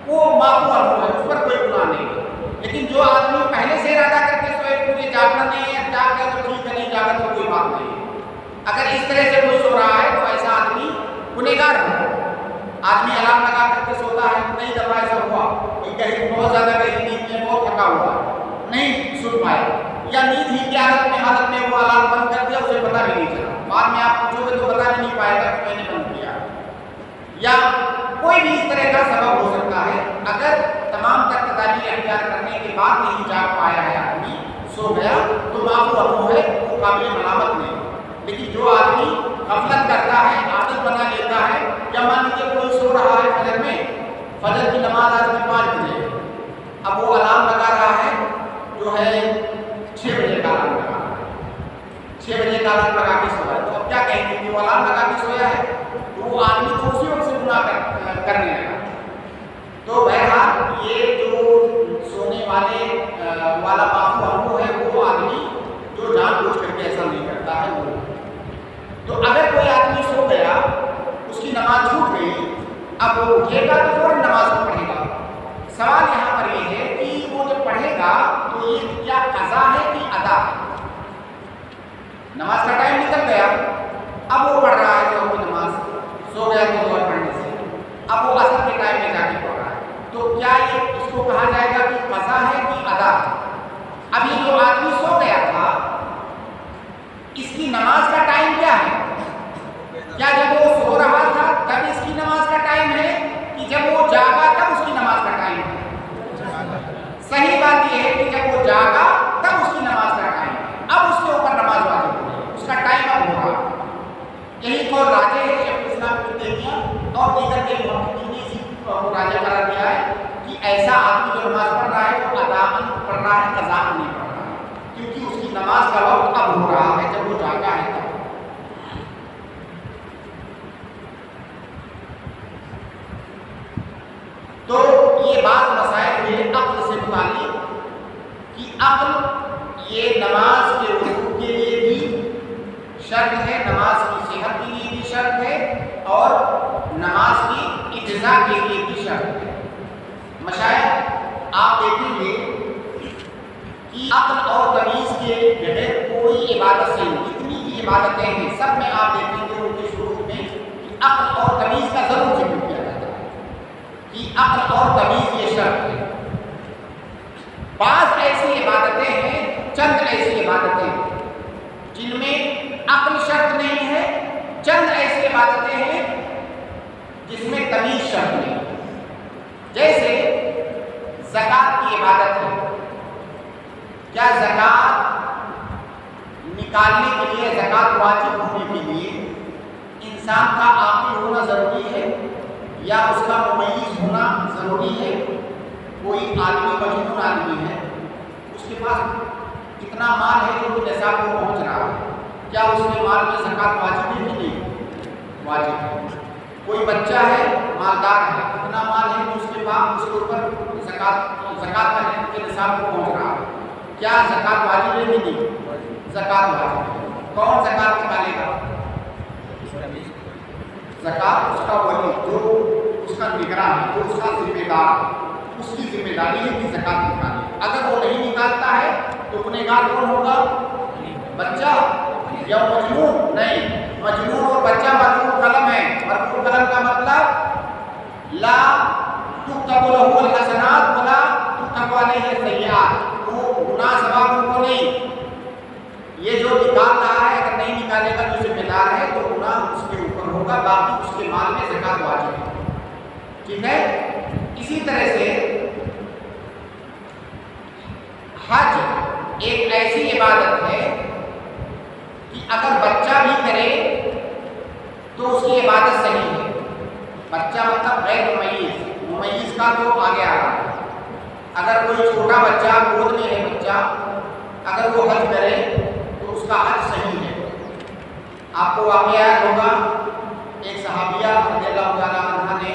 وہ معفو عنہ ہے، اس پر کوئی گناہ نہیں ہے۔ لیکن جو آدمی پہلے سے ارادہ کر کے سوئے مجھے جاگنا نہیں ہے، جاگ گیا تو ٹھیک ہے، نہیں جاگا تو کوئی بات نہیں ہے، اگر اس طرح سے کوئی سو رہا ہے تو ایسا آدمی گنہگار ہے۔ آدمی الارم لگا کر کے سوتا ہے، نہیں دفعہ ایسا ہوا کہ کہیں بہت زیادہ گہری نیند میں بہت تھکا ہوا نہیں سن پائے، یا نیند ہی کی حالت میں وہ الارم بند کر دیا، اسے پتہ بھی نہیں چلا، بعد میں آپ پوچھو گے تو بتا بھی نہیں پائے گا کہ میں نے بند کیا، یا کوئی بھی اس طرح کا سبب ہو سکتا ہے۔ اگر تمام تر تدابیر اختیار کرنے کے بعد نہیں جاگ پایا ہے آدمی، سو گیا تو معفو عنہ ہے، وہ قابل ملامت نہیں۔ لیکن جو آدمی غفلت کرتا ہے، عادت بنا لیتا ہے، یا مان لیجیے کوئی سو رہا ہے فجر میں، فجر کی نماز آج میں 5 بجے، اب وہ الارم لگا رہا ہے جو ہے 6 بجے کا الارم لگا رہا ہے، 6 بجے کا الارم لگا کے سویا، تو اب کیا کہیں گے کہ وہ الارم لگا کے سویا ہے، تو وہ آدمی تو اسی وقت سے گناہ کرنے لگا۔ تو بہرحال یہ جو سونے والا معفو عنہ ہے وہ آدمی جو جان بوجھ کر کے ایسا نہیں کرتا ہے وہ۔ تو اگر کوئی آدمی سو گیا، اس کی نماز چھوٹ گئی، اب وہ اٹھے گا تو فوراً نماز کو پڑھے گا۔ سوال یہاں پر یہ ہے کہ وہ جب پڑھے گا تو یہ کیا قضا ہے کہ ادا ہے؟ نماز کا ٹائم نکل گیا، اب وہ پڑھ رہا ہے جو اپنی نماز، سو گیا تو ظہر پڑھنے سے، اب وہ عصر کے ٹائم میں جا کے پڑھ رہا ہے، تو کیا یہ اس کو کہا جائے گا کہ قضا ہے کہ ادا؟ اب یہ جو آدمی سو گیا تھا اس کی نماز کا ٹائم کیا ہے؟ کیا جب وہ سو رہا تھا تب اس کی نماز کا ٹائم ہے کہ جب وہ جاگا تب اس کی نماز کا ٹائم ہے؟ صحیح بات یہ ہے کہ جب وہ جاگا تب اس کی نماز کا ٹائم ہے، اب اس کے اوپر نماز واجب ہو گئی، اس کا ٹائم اب ہو رہا ہے۔ یہی قول راجح ہے شیخ الاسلام ابن تیمیہ اور دیگر کے محققین نے اسی کو راجح قرار دیا ہے کہ ایسا آدمی جو نماز پڑھ رہا ہے وہ اداءً پڑھ رہا ہے، قضاءً نہیں پڑھ رہا ہے، کیونکہ اس کی نماز کا وقت اب ہو رہا ہے جب وہ جاگا ہے تب۔ تو یہ بعض مسائل ہوئے عقل سے متعلق کہ عقل یہ نماز کے وضو کے لیے بھی شرط ہے، نماز کی صحت کے لیے بھی شرط ہے، اور نماز کی اجزا کے لیے بھی شرط ہے۔ مشائخ آپ دیکھیں گے کہ عقل اور تمیز کے بغیر کوئی عبادت نہیں، جتنی بھی عبادتیں ہیں سب میں آپ دیکھیں گے ان کے شروع میں کہ عقل اور تمیز کا ضرور ذکر کیا جاتا ہے کہ عقل اور تمیز یہ شرط ہے۔ بعض ایسی عبادتیں ہیں، چند ایسی عبادتیں ہیں جن میں عقل شرط نہیں ہے، چند ایسی عبادتیں ہیں جس میں تمیز شرط نہیں ہے۔ جیسے زکوٰۃ کی عبادت ہے، کیا زکوٰۃ نکالنے کے لیے، زکوٰۃ واجب ہونے کے لیے انسان کا عاقل ہونا ضروری ہے یا اس کا ممیز ہونا ضروری ہے؟ کوئی آدمی مجنون آدمی ہے، اس کے پاس کتنا مال ہے جو نصاب کو پہنچ رہا ہے، کیا اس کے مال میں زکوٰۃ واجب ہے کہ نہیں؟ واجب ہے۔ کوئی بچہ ہے، مالدار ہے، کتنا مال ہے جو اس کے پاس، اس کے اوپر زکوٰۃ کے نصاب کو پہنچ رہا ہے، کیا زکوٰۃ واجب ہے کہ نہیں؟ زکوٰۃ واجب ہے۔ کون زکوٰۃ نکالے گا؟ زکوٰۃ اس کا ولی، جو اس کا نگراں ہے، جو اس کا ذمہ دار ہے، اس کی ذمہ داری ہے کہ زکوٰۃ نکالے۔ اگر وہ نہیں نکالتا ہے تو گنہگار کون ہوگا؟ بچہ یا مجنون؟ نہیں، مجنون اور بچہ مرفوع قلم ہے۔ مرفوع قلم کا مطلب لا تكتب له الحسنات ولا تكتب عليه طرح سے حج ایک ایسی عبادت ہے کہ اگر بچہ بھی کرے تو اس کی عبادت صحیح ہے. بچہ مطلب غیر ممیز، ممیز کا تو آگے آ رہا ہے. اگر کوئی چھوٹا بچہ گود میں ہے بچہ، اگر وہ حج کرے تو اس کا حج صحیح ہے. آپ کو واقعہ یاد ہوگا ایک صحابیہ رضی اللہ تعالیٰ عنہ نے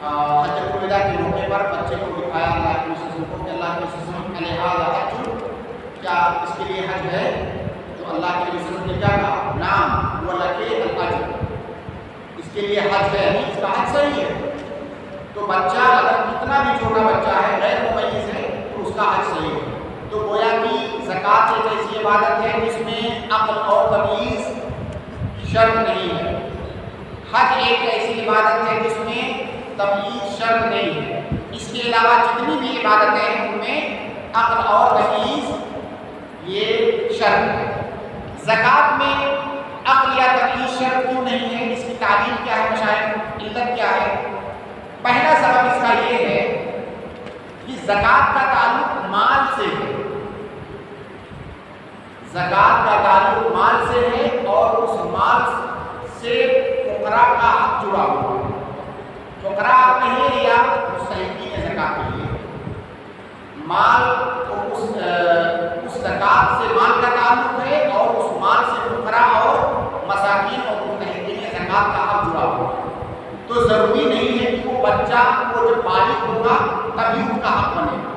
حجۃ الوداع کے موقع پر بچے کو دکھایا اللہ کے رسول کو کہ اللہ کے رسول علیہ حج، کیا اس کے لیے حج ہے؟ تو اللہ کے رسول نے کیا کہا؟ نام وہ لکے الحج، اس کے لیے حج ہے، اس کا حج صحیح ہے. تو بچہ اگر کتنا بھی چھوٹا بچہ ہے غیر ممیز ہے تو اس کا حج صحیح ہے. تو گویا کہ زکوٰۃ ایک ایسی عبادت ہے جس میں عقل اور تمیز شرط نہیں ہے. حج ایک ایسی عبادت ہے جس میں تمیز شرط نہیں ہے. اس کے علاوہ جتنی بھی عبادتیں ہیں ان میں عقل اور تمیز یہ شرط ہے. زکوٰۃ میں عقل یا تمیز شرط کیوں نہیں ہے؟ اس کی تعلیم کیا ہے مشاہد؟ علت کیا ہے؟ پہلا سبب اس کا یہ ہے کہ زکوٰۃ کا تعلق مال سے ہے. زکوٰۃ کا تعلق مال سے ہے اور اس مال سے فقراء کا حق جڑا ہوا ہے. فقراء آپ نے یہ لیا مستحقین زکوٰۃ کے لیے، مال تو اس زکوٰۃ سے مال کا تعلق ہے اور اس مال سے فقراء اور مساکین اور مستحقین زکوٰۃ کا حق جڑا ہوا ہے. تو ضروری نہیں ہے کہ وہ بچہ کو جب بالغ ہوگا تبھی ان کا حق بنے گا،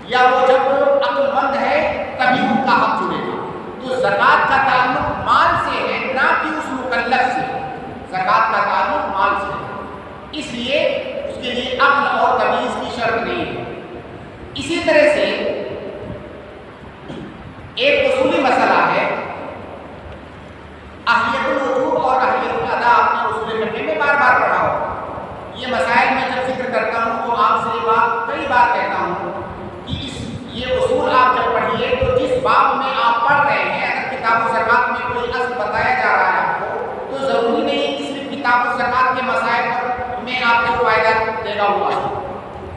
یا وہ جب عقل مند ہے تبھی ان کا حق جڑے گا. تو زکوٰۃ کا تعلق مال سے ہے نہ کہ اس مکلف سے. زکوٰۃ کا تعلق مال سے ہے، اس لیے اس کے لیے عقل اور تمیز کی شرط نہیں ہے. اسی طرح سے ایک اصولی مسئلہ ہے اہلیت الوجوب اور اہلیت الادا. آپ نے اصول فقہ میں بار بار پڑھا ہو. یہ مسائل میں جب ذکر کرتا ہوں تو آپ سے یہ بات کئی بار کہتا ہوں کہ یہ اصول آپ جب پڑھیے تو جس باب میں آپ پڑھ رہے ہیں، اگر کتاب الزکوٰۃ میں کوئی اصل بتایا جا رہا ہے آپ کو تو ضروری نہیں کہ صرف کتاب الزکوٰۃ کے مسائل پر میں آپ کو فائدہ دے گا ہوا.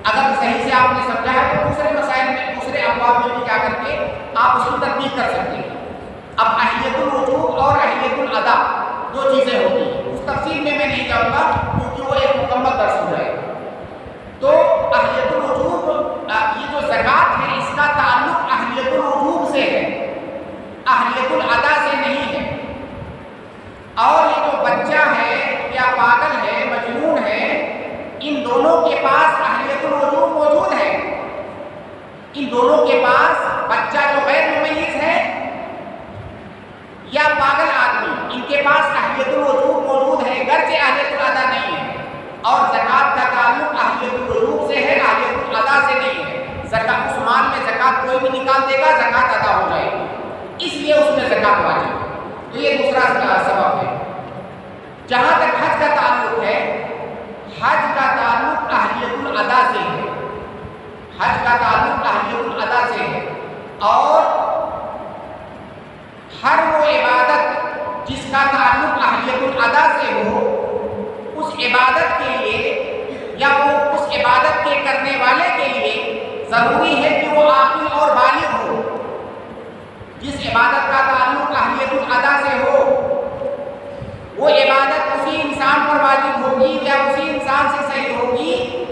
اگر صحیح سے آپ نے سمجھا ہے تو دوسرے مسائل میں دوسرے ابواب میں بھی کیا کر کے آپ اس کی تطبیق کر سکتے ہیں. اب اہلیت الوجوب اور اہلیت الادا دو چیزیں ہوتی ہیں. اس تفصیل میں نہیں جاؤں گا کیونکہ وہ ایک مکمل درس ہو جائے گا. تو اہلیت الوجوب یہ جو زکوٰۃ ہے اس کا تعلق اہلیت الوجوب سے ہے، اہلیت الادا سے نہیں ہے. اور یہ جو بچہ ہے یا پاگل ہے مجنون ہے، ان دونوں کے پاس اہلیت الوجوب موجود ہے. ان دونوں کے پاس بچہ جو غیر ممیز ہے یا پاگل آدمی، ان کے پاس اہلیت الوجوب موجود ہے گرچہ اہلیت الادا نہیں ہے. اور زکوٰۃ کا تعلق اہلیت الوجوب سے ہے، اہلیت الادا سے نہیں ہے. زکوٰۃ اس مال میں زکوٰۃ کوئی بھی نکال دے گا زکوٰۃ ادا ہو جائے گی، اس لیے اس میں زکوٰۃ واجب ہے. تو یہ دوسرا سبب ہے. جہاں تک حج کا تعلق ہے، حج کا تعلق اہلیت الادا سے ہے. حج کا تعلق اہلیت الادا سے ہے. اور ہر وہ عبادت جس کا تعلق اہلیت الادا سے ہو، اس عبادت کے لیے یا وہ اس عبادت کے کرنے والے کے لیے ضروری ہے کہ وہ عاقل اور بالغ ہو. جس عبادت کا تعلق اہلیت الادا سے ہو وہ عبادت اسی انسان پر واجب ہوگی یا اسی انسان سے صحیح ہوگی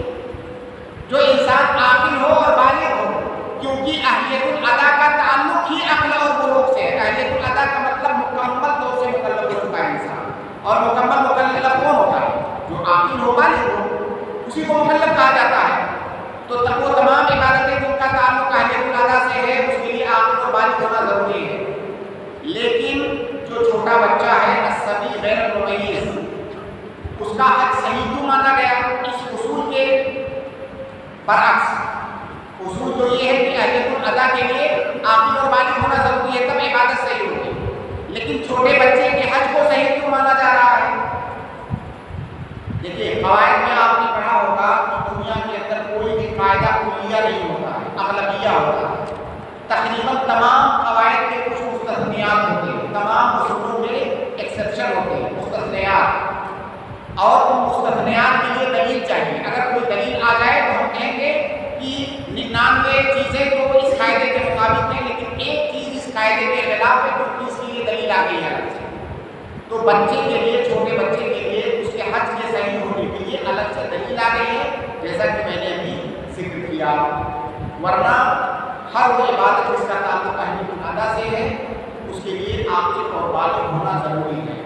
جو انسان عاقل ہو اور بالغ ہو، کیونکہ اہلیت الادا کا تعلق ہی عقل اور بلوغ سے ہے. اہلیت الادا کا مطلب مکمل طور سے مکلف ہو چکا ہے انسان. اور مکمل مکلف کون ہوتا ہے؟ جو عاقل ہو بالغ ہو، اسی کو مکلف کہا جاتا ہے. تو وہ تمام عبادتیں جن کا تعلق اہلیت الادا سے ہے اس کے لیے عاقل اور بالغ ہونا ضروری ہے. لیکن جو چھوٹا بچہ ہے الصبی غیر ممیز، اس کا حج صحیح کیوں مانا گیا؟ اس اصول کے برعکس اصول تو یہ ہے کہ اہلیت الادا کے لیے عاقل اور بالغ ہونا ضروری ہے، تب عبادت صحیح ہوگی. لیکن چھوٹے بچے کے حج کو صحیح کیوں مانا جا رہا ہے؟ دیکھیے قواعد میں آپ نے پڑھا ہوگا کہ دنیا کے اندر کوئی بھی قاعدہ کلیہ نہیں ہوتا ہے، اغلبیہ ہوتا ہے. تقریباً تمام قواعد کے کچھ مستثنیات ہوتے ہیں، تمام اصولوں کے ایکسیپشن ہوتے ہیں، مستثنیات. اور ان مستثنیات کے لیے دلیل چاہیے. اگر کوئی دلیل آ جائے تو خلاف ہے کیونکہ اس کے لیے دلیل آ گئی ہے الگ سے. تو بچے کے لیے، چھوٹے بچے کے لیے اس کے حج کے صحیح ہونے کے لیے الگ سے دلیل آ گئی ہے، جیسا کہ میں نے ابھی ذکر کیا. ورنہ ہر وہ عبادت جس کا تعلق اہل ادا سے ہے اس کے لیے عاقل اور بالغ ہونا ضروری ہے.